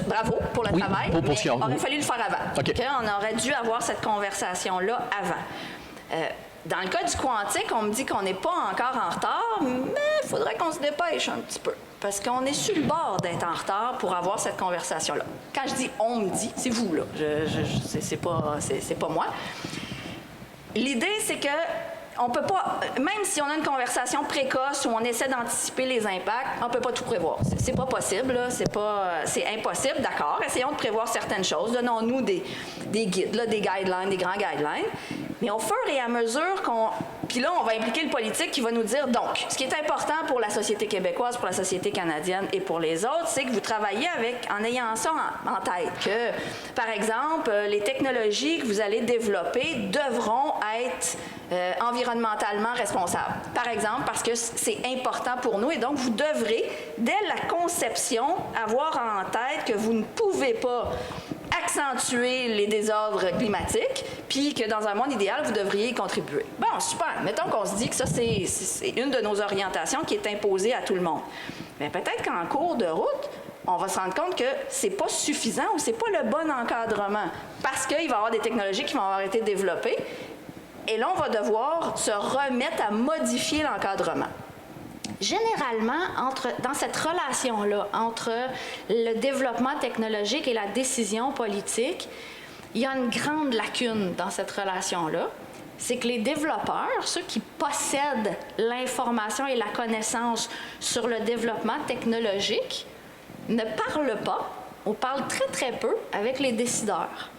bravo pour le travail, mais il aurait fallu le faire avant. OK. On aurait dû avoir cette conversation-là avant. Dans le cas du quantique, on me dit qu'on n'est pas encore en retard, mais il faudrait qu'on se dépêche un petit peu. Parce qu'on est sur le bord d'être en retard pour avoir cette conversation-là. Quand je dis « on me dit », c'est vous, là. C'est pas moi. L'idée, c'est que on peut pas, même si on a une conversation précoce où on essaie d'anticiper les impacts, on peut pas tout prévoir. C'est pas possible, là. C'est impossible, d'accord. Essayons de prévoir certaines choses. Donnons-nous des guides, là, des guidelines, des grands guidelines. Mais au fur et à mesure qu'on... Puis là, on va impliquer le politique qui va nous dire, donc, ce qui est important pour la société québécoise, pour la société canadienne et pour les autres, c'est que vous travaillez en ayant ça en tête. Que, par exemple, les technologies que vous allez développer devront être environnementalement responsables. Par exemple, parce que c'est important pour nous et donc vous devrez, dès la conception, avoir en tête que vous ne pouvez pas accentuer les désordres climatiques, puis que dans un monde idéal, vous devriez y contribuer. Bon, super. Mettons qu'on se dit que ça, c'est une de nos orientations qui est imposée à tout le monde. Mais peut-être qu'en cours de route, on va se rendre compte que c'est pas suffisant ou c'est pas le bon encadrement parce qu'il va y avoir des technologies qui vont avoir été développées et là, on va devoir se remettre à modifier l'encadrement. Généralement, dans cette relation-là entre le développement technologique et la décision politique, il y a une grande lacune dans cette relation-là. C'est que les développeurs, ceux qui possèdent l'information et la connaissance sur le développement technologique, ne parlent pas, ou parlent très, très peu avec les décideurs.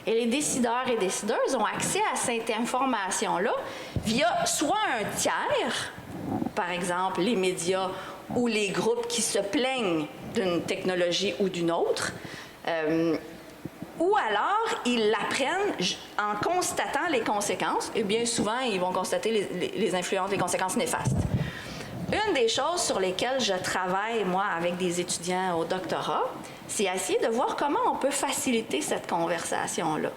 Et les décideurs et décideuses ont accès à cette information-là via soit un tiers, par exemple les médias ou les groupes qui se plaignent d'une technologie ou d'une autre, ou alors ils l'apprennent en constatant les conséquences, et bien souvent ils vont constater les influences, les conséquences néfastes. Une des choses sur lesquelles je travaille, moi, avec des étudiants au doctorat, c'est essayer de voir comment on peut faciliter cette conversation-là.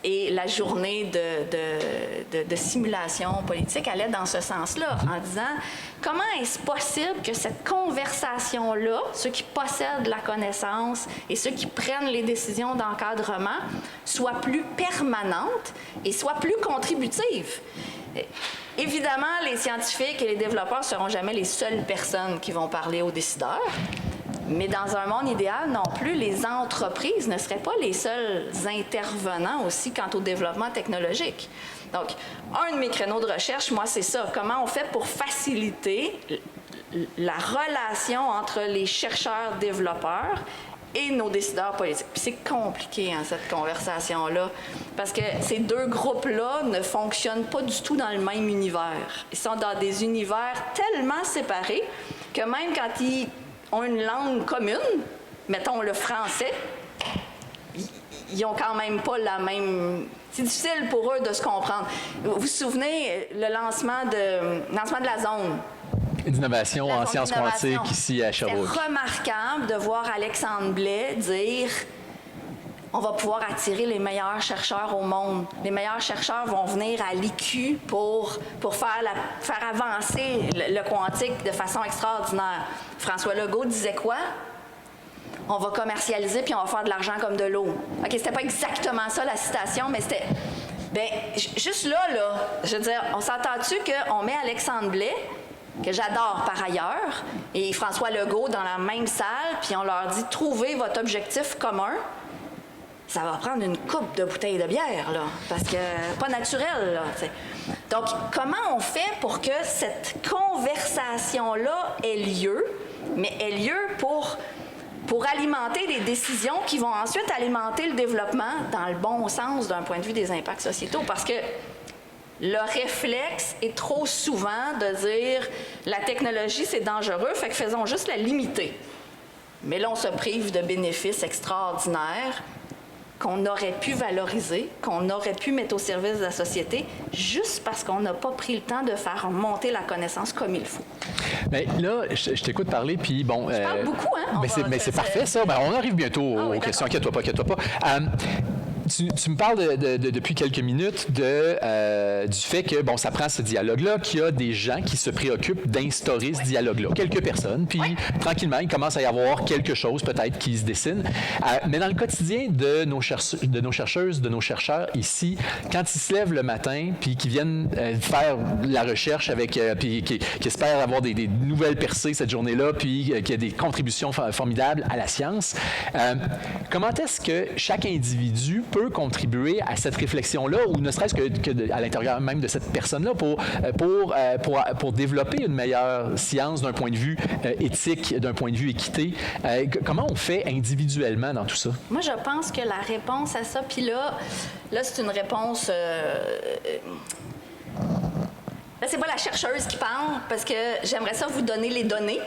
Et la journée de simulation politique allait dans ce sens-là, en disant comment est-ce possible que cette conversation-là, ceux qui possèdent la connaissance et ceux qui prennent les décisions d'encadrement, soit plus permanente et soit plus contributive. Évidemment, les scientifiques et les développeurs ne seront jamais les seules personnes qui vont parler aux décideurs. Mais dans un monde idéal non plus, les entreprises ne seraient pas les seuls intervenants aussi quant au développement technologique. Donc, un de mes créneaux de recherche, moi, c'est ça. Comment on fait pour faciliter la relation entre les chercheurs-développeurs et nos décideurs politiques. Puis c'est compliqué, hein, cette conversation-là, parce que ces deux groupes-là ne fonctionnent pas du tout dans le même univers. Ils sont dans des univers tellement séparés que même quand ils ont une langue commune, mettons le français, ils n'ont quand même pas la même... C'est difficile pour eux de se comprendre. Vous vous souvenez, le lancement de la zone d'innovation en sciences quantiques ici à Sherbrooke. C'est remarquable de voir Alexandre Blais dire on va pouvoir attirer les meilleurs chercheurs au monde. Les meilleurs chercheurs vont venir à l'IQ pour faire avancer le quantique de façon extraordinaire. François Legault disait quoi? on va commercialiser puis on va faire de l'argent comme de l'eau. OK, c'était pas exactement ça la citation, mais c'était... Bien, juste là, je veux dire, on s'entend-tu qu'on met Alexandre Blais, que j'adore par ailleurs, et François Legault dans la même salle, puis on leur dit « Trouvez votre objectif commun », ça va prendre une coupe de bouteilles de bière, là, parce que pas naturel, là, t'sais. Donc, comment on fait pour que cette conversation-là ait lieu, mais ait lieu pour alimenter des décisions qui vont ensuite alimenter le développement dans le bon sens d'un point de vue des impacts sociétaux? Parce que le réflexe est trop souvent de dire la technologie, c'est dangereux, fait que faisons juste la limiter. Mais là, on se prive de bénéfices extraordinaires qu'on aurait pu valoriser, qu'on aurait pu mettre au service de la société, juste parce qu'on n'a pas pris le temps de faire monter la connaissance comme il faut. Bien, là, je t'écoute parler, puis bon... Je parle beaucoup, hein? Mais c'est parfait, ça. Ben, on arrive bientôt aux questions. Inquiète-toi pas. Tu me parles depuis quelques minutes du fait que, bon, ça prend ce dialogue-là, qu'il y a des gens qui se préoccupent d'instaurer ce dialogue-là. Quelques personnes, puis tranquillement, il commence à y avoir quelque chose peut-être qui se dessine. Mais dans le quotidien de nos chercheuses, de nos chercheurs ici, quand ils se lèvent le matin, puis qu'ils viennent faire la recherche avec, puis qui espèrent avoir des nouvelles percées cette journée-là, puis qu'il y a des contributions formidables à la science, comment est-ce que chaque individu peut contribuer à cette réflexion-là, ou ne serait-ce que à l'intérieur même de cette personne-là, pour développer une meilleure science d'un point de vue éthique, d'un point de vue équité? Comment on fait individuellement dans tout ça? Moi, je pense que la réponse à ça, puis là c'est une réponse... Là, c'est pas la chercheuse qui parle, parce que j'aimerais ça vous donner les données.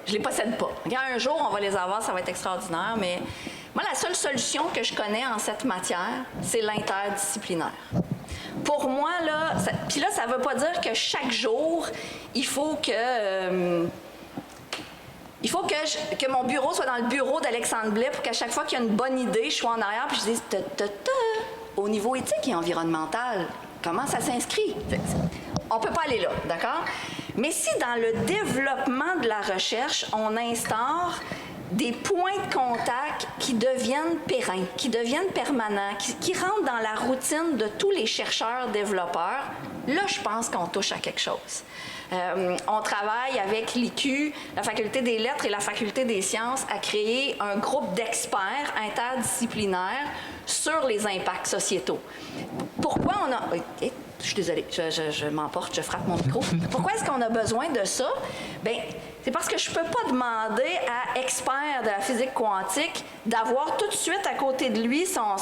Je les possède pas. Regarde, un jour, on va les avoir, ça va être extraordinaire, mais moi, la seule solution que je connais en cette matière, c'est l'interdisciplinaire. Pour moi, là, puis là, ça veut pas dire que chaque jour, il faut que mon bureau soit dans le bureau d'Alexandre Blais pour qu'à chaque fois qu'il y a une bonne idée, je sois en arrière puis je dise au niveau éthique et environnemental, comment ça s'inscrit? On peut pas aller là, d'accord? Mais si dans le développement de la recherche, on instaure des points de contact qui deviennent pérennes, qui deviennent permanents, qui rentrent dans la routine de tous les chercheurs-développeurs, là, je pense qu'on touche à quelque chose. On travaille avec l'IQ, la Faculté des lettres et la Faculté des sciences à créer un groupe d'experts interdisciplinaires sur les impacts sociétaux. Pourquoi on a... Je suis désolée, je m'emporte, je frappe mon micro. Pourquoi est-ce qu'on a besoin de ça? Bien, c'est parce que je ne peux pas demander à expert de la physique quantique d'avoir tout de suite à côté de lui son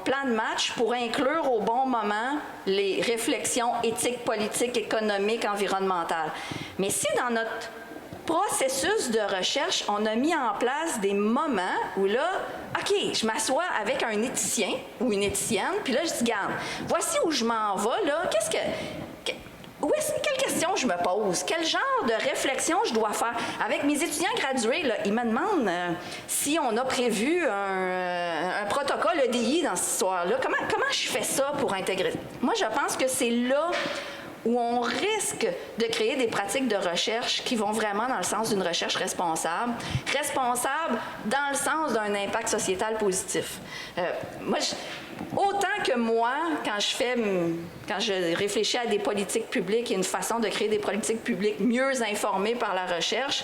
plan de match pour inclure au bon moment les réflexions éthiques, politiques, économiques, environnementales. Mais si dans notre processus de recherche, on a mis en place des moments où là, OK, je m'assois avec un éthicien ou une éthicienne, puis là, je dis, regarde, voici où je m'en vais, là, quelle question je me pose? Quel genre de réflexion je dois faire? Avec mes étudiants gradués, là, ils me demandent si on a prévu un protocole EDI dans cette histoire-là. Comment je fais ça pour intégrer? Moi, je pense que c'est là où on risque de créer des pratiques de recherche qui vont vraiment dans le sens d'une recherche responsable dans le sens d'un impact sociétal positif. Autant que moi, quand je réfléchis à des politiques publiques et une façon de créer des politiques publiques mieux informées par la recherche,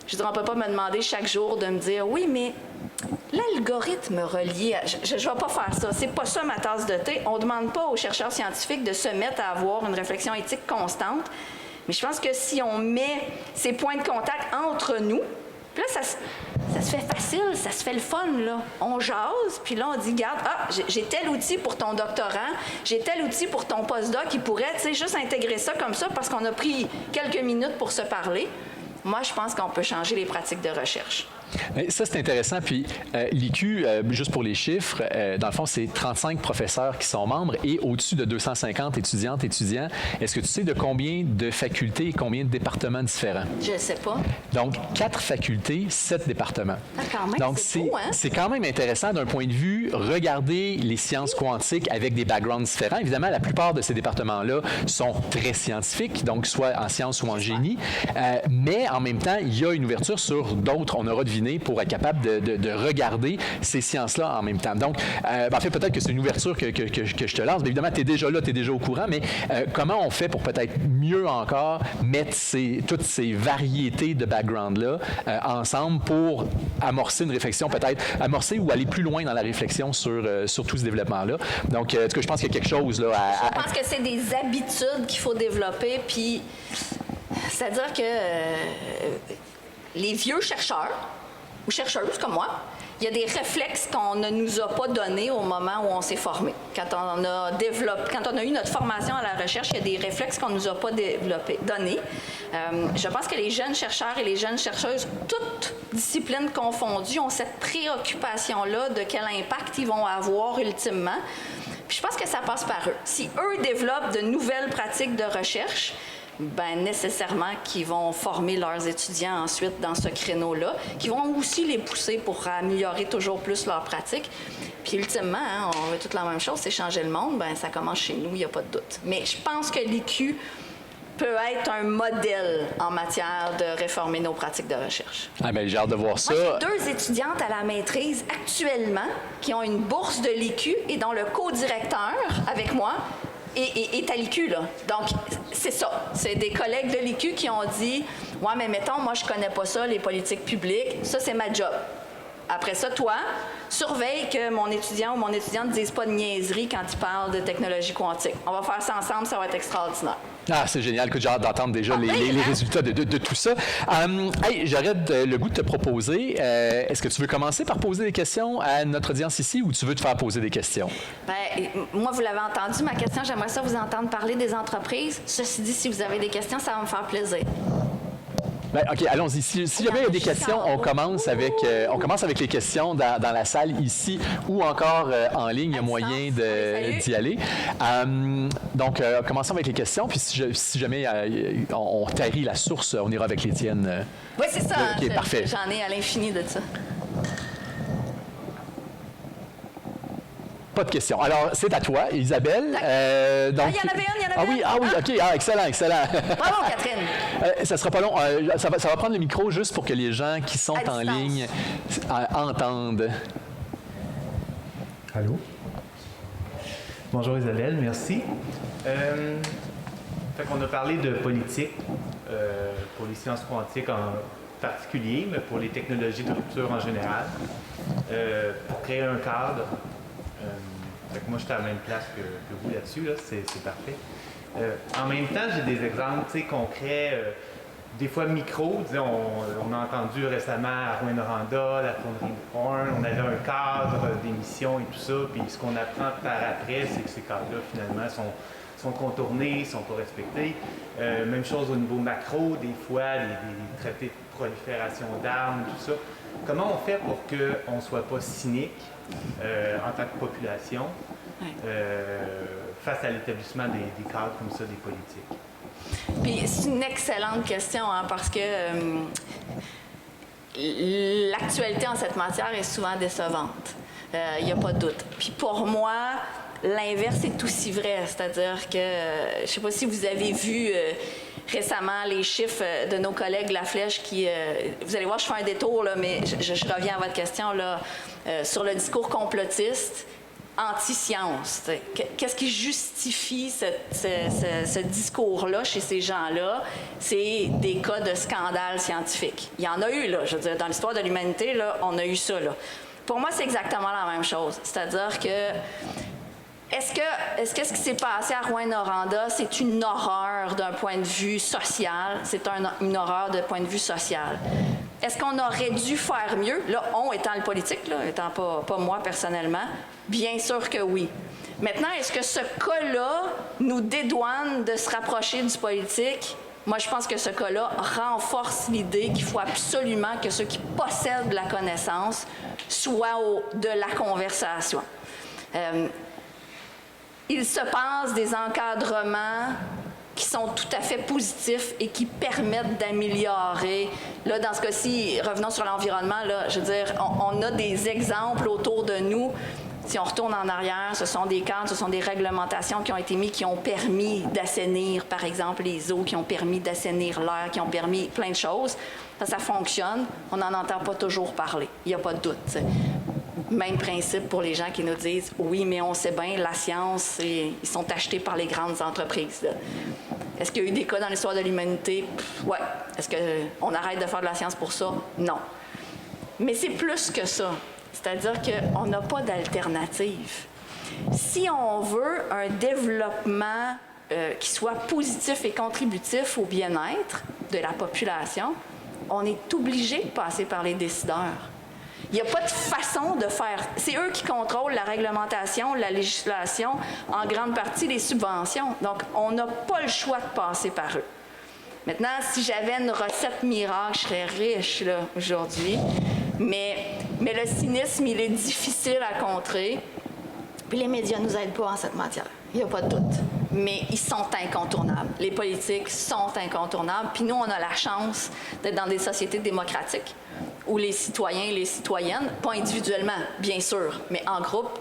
je veux dire, on ne peut pas me demander chaque jour de me dire « Oui, mais l'algorithme relié à... » Je ne vais pas faire ça. C'est pas ça ma tasse de thé. On ne demande pas aux chercheurs scientifiques de se mettre à avoir une réflexion éthique constante. Mais je pense que si on met ces points de contact entre nous, puis là, ça se fait facile, ça se fait le fun, là. On jase, puis là, on dit, regarde, j'ai tel outil pour ton doctorant, j'ai tel outil pour ton postdoc qui pourrait, tu sais, juste intégrer ça comme ça parce qu'on a pris quelques minutes pour se parler. Moi, je pense qu'on peut changer les pratiques de recherche. Ça, c'est intéressant. Puis l'IQ, juste pour les chiffres, dans le fond, c'est 35 professeurs qui sont membres et au-dessus de 250 étudiantes et étudiants. Est-ce que tu sais de combien de facultés et combien de départements différents? Je ne sais pas. Donc, 4 facultés, 7 départements. Ah, quand même, donc, c'est beau, hein? C'est quand même intéressant d'un point de vue, regarder les sciences quantiques avec des backgrounds différents. Évidemment, la plupart de ces départements-là sont très scientifiques, donc soit en sciences ou en génie. Mais en même temps, il y a une ouverture sur d'autres. On aura deviné combiner pour être capable de regarder ces sciences-là en même temps. Donc, en fait, peut-être que c'est une ouverture que je te lance. Mais évidemment, tu es déjà là, tu es déjà au courant, mais comment on fait pour peut-être mieux encore mettre toutes ces variétés de background-là ensemble pour amorcer une réflexion, peut-être amorcer ou aller plus loin dans la réflexion sur tout ce développement-là. Donc, en tout cas, je pense qu'il y a quelque chose là Je pense que c'est des habitudes qu'il faut développer, puis c'est-à-dire que les vieux chercheurs ou chercheuses comme moi, il y a des réflexes qu'on ne nous a pas donnés au moment où on s'est formé. Quand on a eu notre formation à la recherche, il y a des réflexes qu'on ne nous a pas donnés. Je pense que les jeunes chercheurs et les jeunes chercheuses, toutes disciplines confondues, ont cette préoccupation-là de quel impact ils vont avoir ultimement. Puis je pense que ça passe par eux. Si eux développent de nouvelles pratiques de recherche, ben nécessairement qu'ils vont former leurs étudiants ensuite dans ce créneau-là, qui vont aussi les pousser pour améliorer toujours plus leurs pratiques. Puis ultimement, on veut toute la même chose, c'est changer le monde, ben ça commence chez nous, il n'y a pas de doute. Mais je pense que l'IQ peut être un modèle en matière de réformer nos pratiques de recherche. Ah ben, j'ai hâte de voir ça. Moi, j'ai 2 étudiantes à la maîtrise actuellement qui ont une bourse de l'IQ et dont le co-directeur avec moi est à l'IQ, là. Donc, c'est ça. C'est des collègues de l'IQ qui ont dit « Ouais, mais mettons, moi, je connais pas ça, les politiques publiques. Ça, c'est ma job. Après ça, toi, surveille que mon étudiant ou mon étudiante ne dise pas de niaiserie quand il parle de technologie quantique. On va faire ça ensemble, ça va être extraordinaire. » Ah, c'est génial. Écoute, j'ai hâte d'entendre déjà les résultats de tout ça. Hey, j'aurais le goût de te proposer. Est-ce que tu veux commencer par poser des questions à notre audience ici ou tu veux te faire poser des questions? Bien, moi, vous l'avez entendu, ma question, j'aimerais ça vous entendre parler des entreprises. Ceci dit, si vous avez des questions, ça va me faire plaisir. Ben, OK, allons-y. Si jamais il y a des questions, on commence avec les questions dans la salle ici ou encore en ligne. Il y a moyen d'y aller. Donc, commençons avec les questions. Puis si jamais on tarit la source, on ira avec les tiennes. Oui, c'est ça. OK, parfait. J'en ai à l'infini de ça. Pas de questions. Alors, c'est à toi, Isabelle. Donc, il y en avait une. Ah oui, OK. Ah, excellent. Bravo, Catherine. Ça sera pas long. Ça va prendre le micro juste pour que les gens qui sont en ligne entendent. Allô? Bonjour Isabelle, merci. Fait qu'on a parlé de politique pour les sciences quantiques en particulier, mais pour les technologies de rupture en général, pour créer un cadre. Fait que moi, je suis à la même place que vous là-dessus, là, c'est parfait. En même temps, j'ai des exemples concrets, des fois micro. On a entendu récemment à Rouyn-Noranda, la fonderie de Horn, on avait un cadre d'émission et tout ça, puis ce qu'on apprend par après, c'est que ces cadres-là, finalement, sont contournés, sont pas respectés. Même chose au niveau macro, des fois, les traités de prolifération d'armes, tout ça. Comment on fait pour qu'on ne soit pas cynique en tant que population face à l'établissement des cadres comme ça, des politiques? Puis c'est une excellente question, parce que l'actualité en cette matière est souvent décevante. Il n'y a pas de doute. Puis pour moi, l'inverse est aussi vrai. C'est-à-dire que, je ne sais pas si vous avez vu récemment les chiffres de nos collègues La Flèche qui... vous allez voir, je fais un détour, là, mais je reviens à votre question là, sur le discours complotiste anti-science. Qu'est-ce qui justifie ce discours-là chez ces gens-là? C'est des cas de scandale scientifique. Il y en a eu, là. Je veux dire, dans l'histoire de l'humanité, là, on a eu ça, là. Pour moi, c'est exactement la même chose. C'est-à-dire que est-ce que ce qui s'est passé à Rouyn-Noranda, c'est une horreur d'un point de vue social? C'est une horreur d'un point de vue social. Est-ce qu'on aurait dû faire mieux? Là, on étant le politique, là, étant pas moi personnellement, bien sûr que oui. Maintenant, est-ce que ce cas-là nous dédouane de se rapprocher du politique? Moi, je pense que ce cas-là renforce l'idée qu'il faut absolument que ceux qui possèdent la connaissance soient de la conversation. Il se passe des encadrements qui sont tout à fait positifs et qui permettent d'améliorer. Là, dans ce cas-ci, revenons sur l'environnement, là, je veux dire, on a des exemples autour de nous. Si on retourne en arrière, ce sont des cadres, ce sont des réglementations qui ont été mises, qui ont permis d'assainir, par exemple, les eaux, qui ont permis d'assainir l'air, qui ont permis plein de choses. ça fonctionne, on n'en entend pas toujours parler. Il n'y a pas de doute. T'sais. Même principe pour les gens qui nous disent « Oui, mais on sait bien, la science, ils sont achetés par les grandes entreprises. » Est-ce qu'il y a eu des cas dans l'histoire de l'humanité? Oui. Est-ce qu'on arrête de faire de la science pour ça? Non. Mais c'est plus que ça. C'est-à-dire qu'on n'a pas d'alternative. Si on veut un développement qui soit positif et contributif au bien-être de la population, on est obligé de passer par les décideurs. Il n'y a pas de façon de faire. C'est eux qui contrôlent la réglementation, la législation, en grande partie les subventions. Donc, on n'a pas le choix de passer par eux. Maintenant, si j'avais une recette miracle, je serais riche là, aujourd'hui. Mais le cynisme, il est difficile à contrer. Puis les médias ne nous aident pas en cette matière. Il n'y a pas de doute. Mais ils sont incontournables. Les politiques sont incontournables. Puis nous, on a la chance d'être dans des sociétés démocratiques où les citoyens et les citoyennes, pas individuellement, bien sûr, mais en groupe,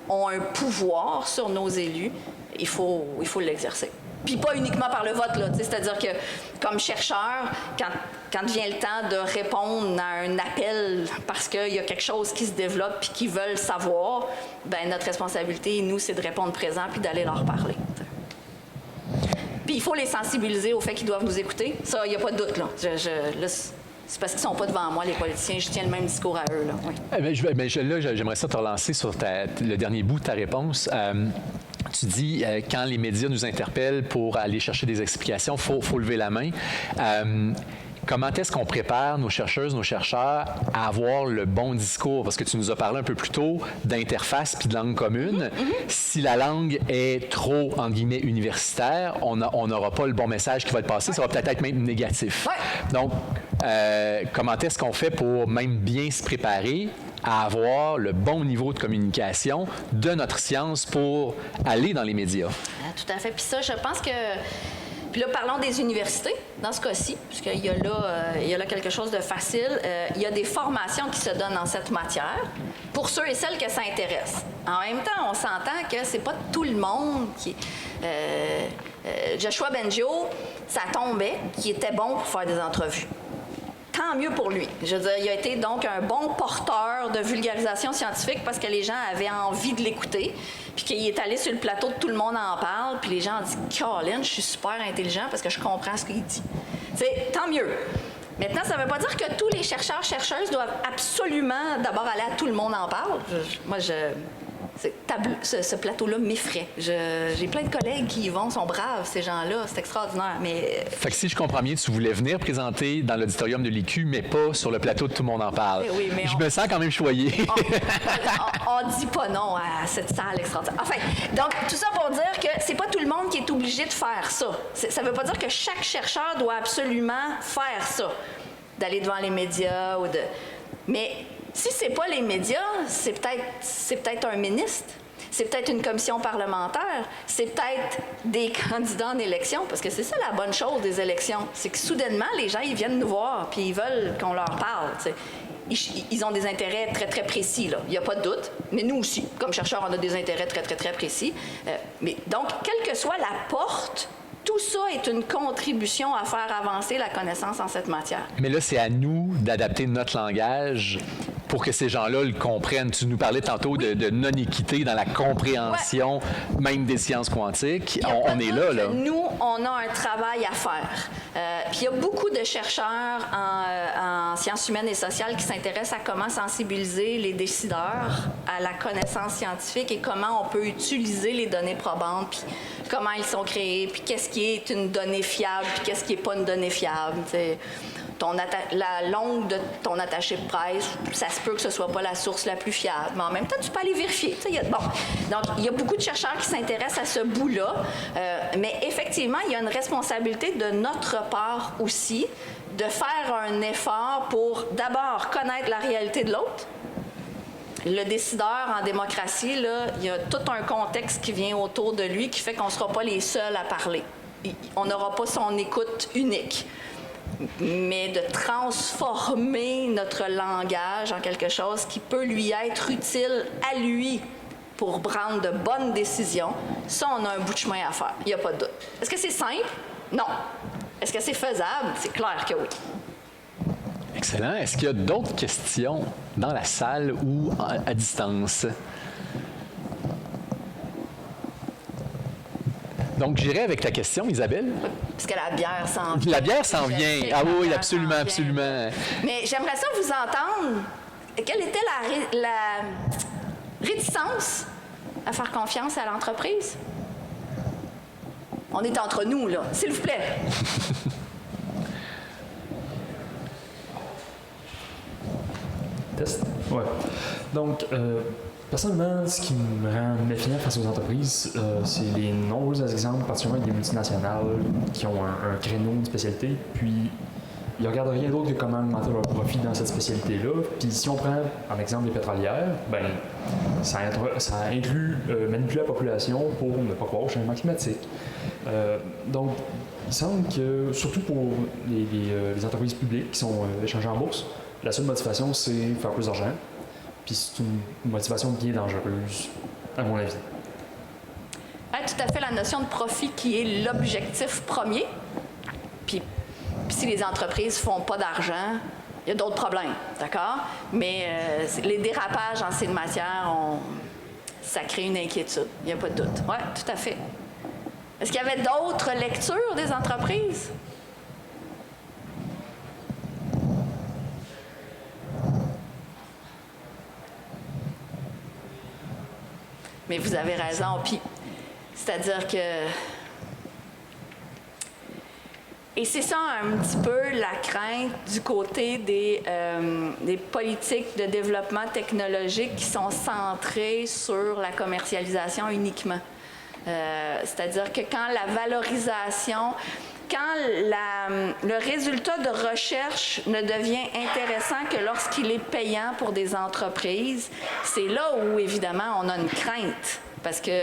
ont un pouvoir sur nos élus. Il faut l'exercer. Puis pas uniquement par le vote, là. C'est-à-dire que, comme chercheur, quand vient le temps de répondre à un appel parce qu'il y a quelque chose qui se développe puis qu'ils veulent savoir, bien, notre responsabilité, nous, c'est de répondre présent puis d'aller leur parler. Puis il faut les sensibiliser au fait qu'ils doivent nous écouter. Ça, il n'y a pas de doute, là. Là, c'est parce qu'ils ne sont pas devant moi, les politiciens. Je tiens le même discours à eux, là. Oui. J'aimerais ça te relancer sur le dernier bout de ta réponse. Tu dis, quand les médias nous interpellent pour aller chercher des explications, faut lever la main. Comment est-ce qu'on prépare nos chercheuses, nos chercheurs à avoir le bon discours? Parce que tu nous as parlé un peu plus tôt d'interface puis de langue commune. Si la langue est trop, entre guillemets, universitaire, on n'aura pas le bon message qui va être passé. Ça va peut-être être même négatif. Donc, comment est-ce qu'on fait pour même bien se préparer à avoir le bon niveau de communication de notre science pour aller dans les médias? Tout à fait. Puis ça, je pense que... Puis là, parlons des universités, dans ce cas-ci, puisqu'il y a là quelque chose de facile. Il y a des formations qui se donnent dans cette matière pour ceux et celles que ça intéresse. En même temps, on s'entend que c'est pas tout le monde qui... Joshua Bengio, ça tombait qu'il était bon pour faire des entrevues. Tant mieux pour lui. Je veux dire, il a été donc un bon porteur de vulgarisation scientifique parce que les gens avaient envie de l'écouter, puis qu'il est allé sur le plateau de Tout le monde en parle, puis les gens ont dit « Colin, je suis super intelligent parce que je comprends ce qu'il dit. » C'est tant mieux. Maintenant, ça ne veut pas dire que tous les chercheurs, chercheuses doivent absolument d'abord aller à Tout le monde en parle. Ce plateau-là m'effraie. J'ai plein de collègues qui y vont, sont braves, ces gens-là. C'est extraordinaire. Mais... Fait que si je comprends bien, tu voulais venir présenter dans l'auditorium de l'IQ, mais pas sur le plateau de Tout le monde en parle. Oui, mais je me sens quand même choyé. On dit pas non à cette salle extraordinaire. Enfin, donc, tout ça pour dire que c'est pas tout le monde qui est obligé de faire ça. Ça veut pas dire que chaque chercheur doit absolument faire ça, d'aller devant les médias ou de... Mais... Si ce n'est pas les médias, c'est peut-être un ministre, c'est peut-être une commission parlementaire, c'est peut-être des candidats en élection, parce que c'est ça la bonne chose des élections, c'est que soudainement, les gens, ils viennent nous voir, puis ils veulent qu'on leur parle. Ils ont des intérêts très, très précis, là. Il n'y a pas de doute, mais nous aussi, comme chercheurs, on a des intérêts très, très, très précis. Mais donc, quelle que soit la porte, tout ça est une contribution à faire avancer la connaissance en cette matière. Mais là, c'est à nous d'adapter notre langage pour que ces gens-là le comprennent. Tu nous parlais tantôt de non-équité dans la compréhension même des sciences quantiques. On est là. Nous, on a un travail à faire. Puis il y a beaucoup de chercheurs en sciences humaines et sociales qui s'intéressent à comment sensibiliser les décideurs à la connaissance scientifique et comment on peut utiliser les données probantes, puis comment ils sont créés, puis qu'est-ce qui est une donnée fiable, puis qu'est-ce qui n'est pas une donnée fiable. T'sais. La longue de ton attaché de presse, ça se peut que ce ne soit pas la source la plus fiable, mais en même temps, tu peux aller vérifier. Donc, il y a beaucoup de chercheurs qui s'intéressent à ce bout-là, mais effectivement, il y a une responsabilité de notre part aussi de faire un effort pour d'abord connaître la réalité de l'autre. Le décideur en démocratie, là, il y a tout un contexte qui vient autour de lui qui fait qu'on ne sera pas les seuls à parler. On n'aura pas son écoute unique. Mais de transformer notre langage en quelque chose qui peut lui être utile à lui pour prendre de bonnes décisions, ça, on a un bout de chemin à faire. Il n'y a pas de doute. Est-ce que c'est simple? Non. Est-ce que c'est faisable? C'est clair que oui. Excellent. Est-ce qu'il y a d'autres questions dans la salle ou à distance? Donc, j'irai avec ta question, Isabelle. Parce que la bière s'en vient. La bière s'en vient. Ah oui, absolument, absolument. Mais j'aimerais ça vous entendre. Quelle était la réticence à faire confiance à l'entreprise? On est entre nous, là. S'il vous plaît. Test? Ouais. Donc, personnellement, ce qui me rend méfiant face aux entreprises, c'est les nombreux exemples, particulièrement des multinationales qui ont un créneau, une spécialité, puis ils ne regardent rien d'autre que comment augmenter leur profit dans cette spécialité-là. Puis si on prend en exemple les pétrolières, ben ça inclut manipuler la population pour ne pas croire au changement climatique. Donc, il semble que, surtout pour les entreprises publiques qui sont échangées en bourse, la seule motivation, c'est faire plus d'argent. Puis c'est une motivation bien dangereuse, à mon avis. Tout à fait la notion de profit qui est l'objectif premier. Puis si les entreprises font pas d'argent, il y a d'autres problèmes, d'accord? Mais les dérapages en ces matières, ça crée une inquiétude, il n'y a pas de doute. Oui, tout à fait. Est-ce qu'il y avait d'autres lectures des entreprises? Mais vous avez raison, puis c'est-à-dire que... Et c'est ça un petit peu la crainte du côté des politiques de développement technologique qui sont centrées sur la commercialisation uniquement. C'est-à-dire que quand la valorisation... Quand le résultat de recherche ne devient intéressant que lorsqu'il est payant pour des entreprises, c'est là où, évidemment, on a une crainte. Parce qu'il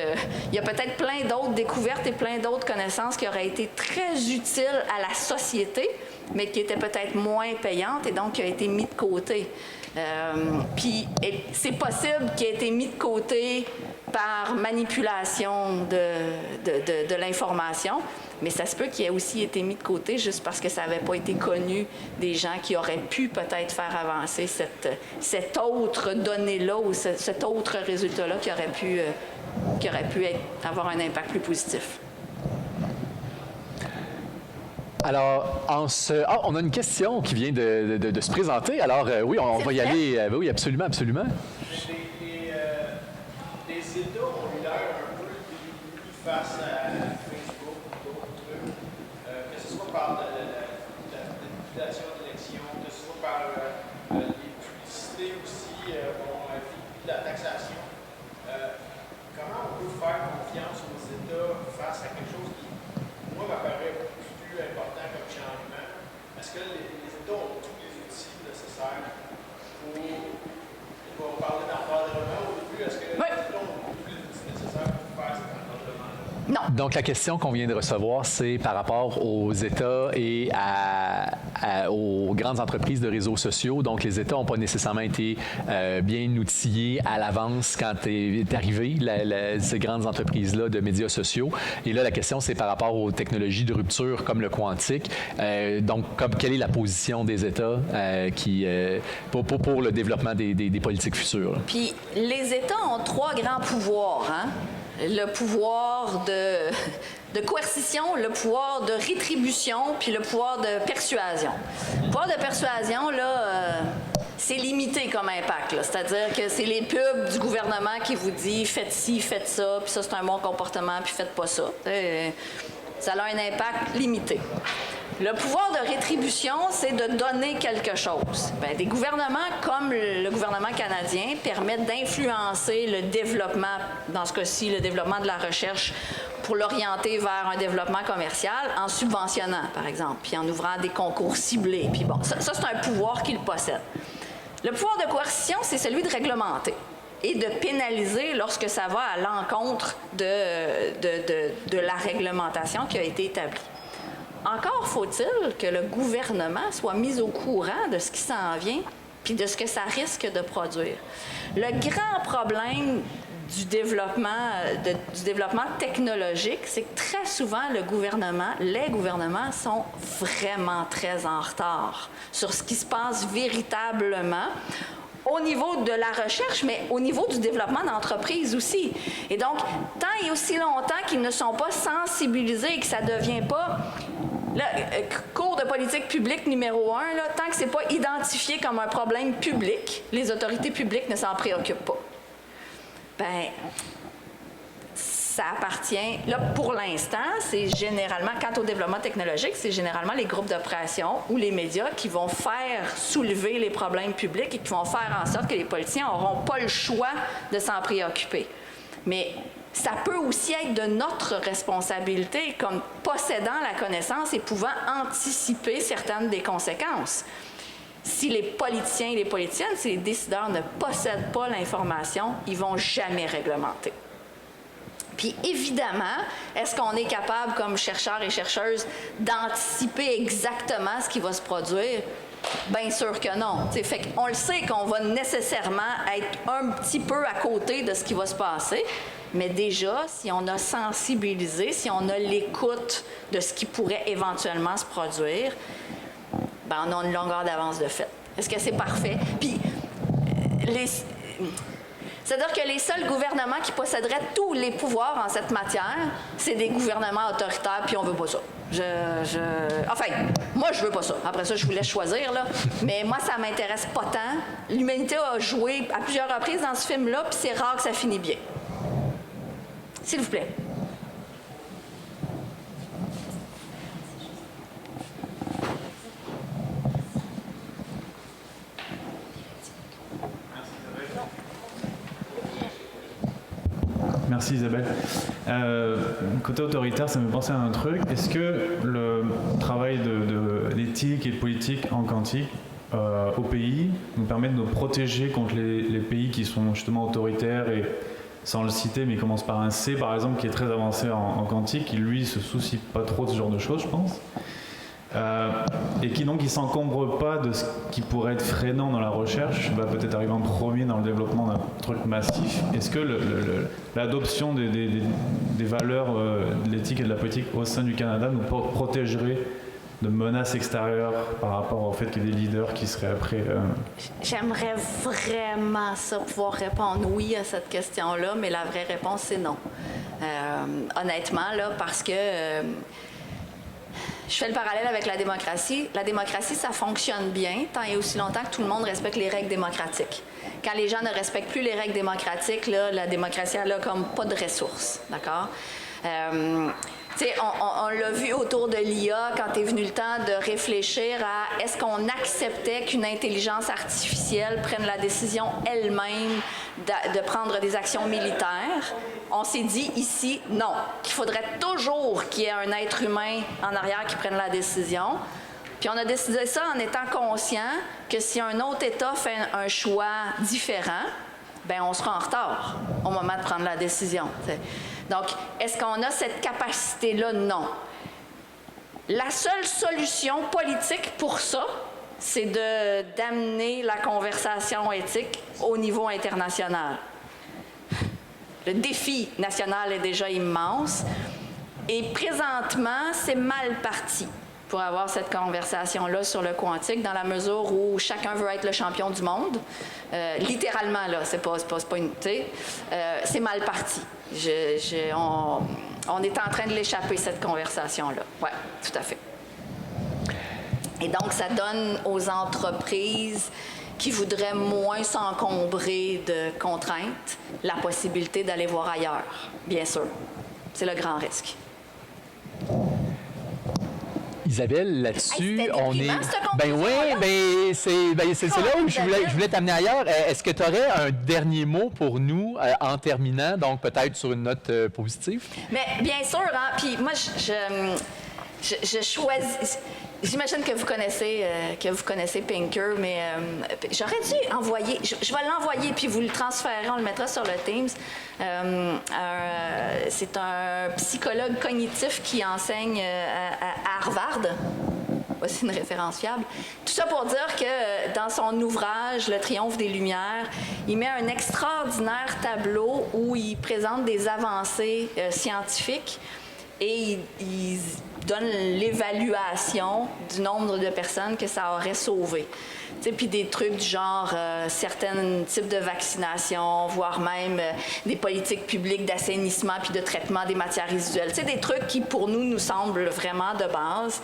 y a peut-être plein d'autres découvertes et plein d'autres connaissances qui auraient été très utiles à la société, mais qui étaient peut-être moins payantes et donc qui ont été mis de côté. Puis c'est possible qu'il ait été mis de côté par manipulation de l'information, mais ça se peut qu'il ait aussi été mis de côté juste parce que ça n'avait pas été connu des gens qui auraient pu peut-être faire avancer cette autre donnée-là ou cet autre résultat-là qui aurait pu avoir un impact plus positif. Alors, on a une question qui vient de se présenter. Alors, oui, on va y aller. Oui, absolument, absolument. Les États ont eu l'air un peu démunis face à Facebook ou d'autres trucs, que ce soit par la manipulation d'élections, que ce soit par les publicités aussi, de la taxation. Comment on peut faire confiance aux États face à quelque chose qui, moi, m'apparaît plus important comme changement? Est-ce que les États ont tous les outils nécessaires pour parler d'encadrement au début? Est-ce que les États ont tous les outils nécessaires pour faire cet encadrement-là? Non. Donc, la question qu'on vient de recevoir, c'est par rapport aux États et aux grandes entreprises de réseaux sociaux. Donc, les États n'ont pas nécessairement été bien outillés à l'avance quand est arrivé ces grandes entreprises-là de médias sociaux. Et là, la question, c'est par rapport aux technologies de rupture comme le quantique. Donc, quelle est la position des États pour le développement des politiques futures? Puis, les États ont 3 grands pouvoirs, hein? Le pouvoir de coercition, le pouvoir de rétribution, puis le pouvoir de persuasion. Le pouvoir de persuasion, là, c'est limité comme impact. C'est-à-dire que c'est les pubs du gouvernement qui vous disent « faites ci, faites ça, puis ça, c'est un bon comportement, puis faites pas ça ». Ça a un impact limité. Le pouvoir de rétribution, c'est de donner quelque chose. Bien, des gouvernements comme le gouvernement canadien permettent d'influencer le développement, dans ce cas-ci, le développement de la recherche pour l'orienter vers un développement commercial en subventionnant, par exemple, puis en ouvrant des concours ciblés. Puis bon, ça c'est un pouvoir qu'il possède. Le pouvoir de coercition, c'est celui de réglementer et de pénaliser lorsque ça va à l'encontre de la réglementation qui a été établie. Encore faut-il que le gouvernement soit mis au courant de ce qui s'en vient puis de ce que ça risque de produire. Le grand problème du développement technologique, c'est que très souvent, les gouvernements sont vraiment très en retard sur ce qui se passe véritablement au niveau de la recherche, mais au niveau du développement d'entreprises aussi. Et donc, tant et aussi longtemps qu'ils ne sont pas sensibilisés et que ça ne devient pas cours de politique publique numéro 1, tant que ce n'est pas identifié comme un problème public, les autorités publiques ne s'en préoccupent pas. Bien, ça appartient, là, pour l'instant, c'est généralement, quant au développement technologique, c'est généralement les groupes de pression ou les médias qui vont faire soulever les problèmes publics et qui vont faire en sorte que les politiciens n'auront pas le choix de s'en préoccuper. Mais ça peut aussi être de notre responsabilité comme possédant la connaissance et pouvant anticiper certaines des conséquences. Si les politiciens et les politiciennes, si les décideurs ne possèdent pas l'information, ils ne vont jamais réglementer. Puis évidemment, est-ce qu'on est capable, comme chercheurs et chercheuses, d'anticiper exactement ce qui va se produire? Bien sûr que non. T'sais, fait qu'on le sait qu'on va nécessairement être un petit peu à côté de ce qui va se passer, mais déjà, si on a sensibilisé, si on a l'écoute de ce qui pourrait éventuellement se produire, ben on a une longueur d'avance de fait. Est-ce que c'est parfait? Puis, c'est-à-dire que les seuls gouvernements qui posséderaient tous les pouvoirs en cette matière, c'est des gouvernements autoritaires, puis on veut pas ça. Enfin, moi, je veux pas ça. Après ça, je vous laisse choisir, là. Mais moi, ça m'intéresse pas tant. L'humanité a joué à plusieurs reprises dans ce film-là, puis c'est rare que ça finisse bien. S'il vous plaît. Merci Isabelle. Côté autoritaire, ça me fait penser à un truc. Est-ce que le travail d'éthique et de politique en quantique au pays nous permet de nous protéger contre les pays qui sont justement autoritaires et, sans le citer, mais il commence par un C par exemple, qui est très avancé en quantique, qui lui se soucie pas trop de ce genre de choses, je pense. Et qui donc il s'encombre pas de ce qui pourrait être freinant dans la recherche, va peut-être arriver en premier dans le développement d'un truc massif. Est-ce que l'adoption des valeurs de l'éthique et de la politique au sein du Canada nous protégerait de menaces extérieures par rapport au fait qu'il y ait des leaders qui seraient après... J'aimerais vraiment ça pouvoir répondre oui à cette question-là, mais la vraie réponse c'est non. Honnêtement, là, parce que... je fais le parallèle avec la démocratie. La démocratie, ça fonctionne bien tant et aussi longtemps que tout le monde respecte les règles démocratiques. Quand les gens ne respectent plus les règles démocratiques, là, la démocratie, elle a comme pas de ressources, d'accord? On l'a vu autour de l'IA quand est venu le temps de réfléchir à est-ce qu'on acceptait qu'une intelligence artificielle prenne la décision elle-même de prendre des actions militaires. On s'est dit ici, non, qu'il faudrait toujours qu'il y ait un être humain en arrière qui prenne la décision. Puis on a décidé ça en étant conscient que si un autre État fait un choix différent, bien on sera en retard au moment de prendre la décision. Donc, est-ce qu'on a cette capacité-là? Non. La seule solution politique pour ça, c'est d'amener la conversation éthique au niveau international. Le défi national est déjà immense et présentement, c'est mal parti pour avoir cette conversation-là sur le quantique dans la mesure où chacun veut être le champion du monde. Littéralement, là, c'est pas une... c'est mal parti. On est en train de l'échapper, cette conversation-là. Oui, tout à fait. Et donc, ça donne aux entreprises qui voudraient moins s'encombrer de contraintes la possibilité d'aller voir ailleurs, bien sûr. C'est le grand risque. Isabelle, là-dessus, hey, on est... Ben oui, c'est là où je voulais t'amener ailleurs. Est-ce que tu aurais un dernier mot pour nous en terminant, donc peut-être sur une note positive? Mais bien sûr, hein, puis moi, je choisis... J'imagine que vous connaissez Pinker, mais j'aurais dû envoyer... Je vais l'envoyer, puis vous le transférez, on le mettra sur le Teams. C'est un psychologue cognitif qui enseigne à Harvard. voici une référence fiable. Tout ça pour dire que dans son ouvrage, Le Triomphe des Lumières, il met un extraordinaire tableau où il présente des avancées scientifiques et il donne l'évaluation du nombre de personnes que ça aurait sauvé. Puis des trucs du genre certains types de vaccination, voire même des politiques publiques d'assainissement puis de traitement des matières résiduelles. Des trucs qui, pour nous semblent vraiment de base.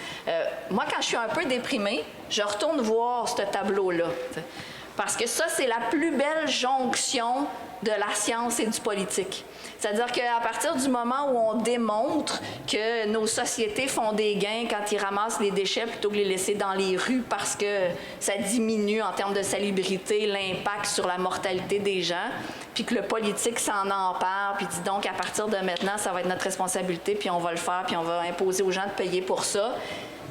Moi, quand je suis un peu déprimée, je retourne voir ce tableau-là. Parce que ça, c'est la plus belle jonction de la science et du politique. C'est-à-dire qu'à partir du moment où on démontre que nos sociétés font des gains quand ils ramassent les déchets plutôt que de les laisser dans les rues parce que ça diminue en termes de salubrité l'impact sur la mortalité des gens, puis que le politique s'en empare, puis dit donc à partir de maintenant, ça va être notre responsabilité, puis on va le faire, puis on va imposer aux gens de payer pour ça,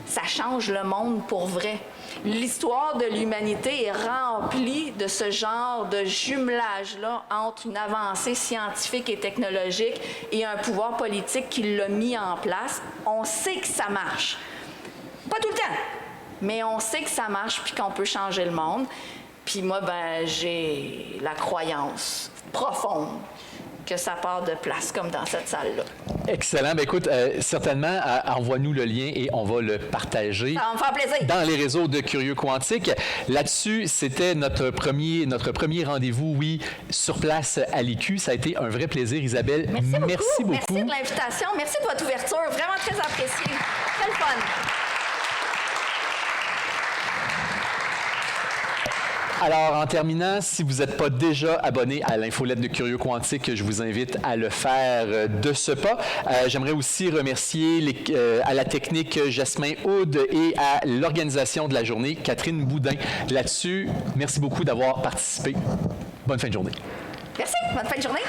ça change le monde pour vrai. L'histoire de l'humanité est remplie de ce genre de jumelage-là entre une avancée scientifique et technologique et un pouvoir politique qui l'a mis en place. On sait que ça marche. Pas tout le temps, mais on sait que ça marche puis qu'on peut changer le monde. Puis moi, j'ai la croyance profonde que ça part de place, comme dans cette salle-là. Excellent. Écoute, certainement, envoie-nous le lien et on va le partager. Ça va me faire plaisir. Dans les réseaux de Curieux Quantique. Là-dessus, c'était notre premier rendez-vous, oui, sur place à l'IQ. Ça a été un vrai plaisir, Isabelle. Merci beaucoup. Merci de l'invitation. Merci de votre ouverture. Vraiment très apprécié. Très le fun. Alors, en terminant, si vous n'êtes pas déjà abonné à l'infolette de Curieux Quantique, je vous invite à le faire de ce pas. J'aimerais aussi remercier à la technique Jasmin Houd et à l'organisation de la journée, Catherine Boudin. Là-dessus, merci beaucoup d'avoir participé. Bonne fin de journée. Merci. Bonne fin de journée.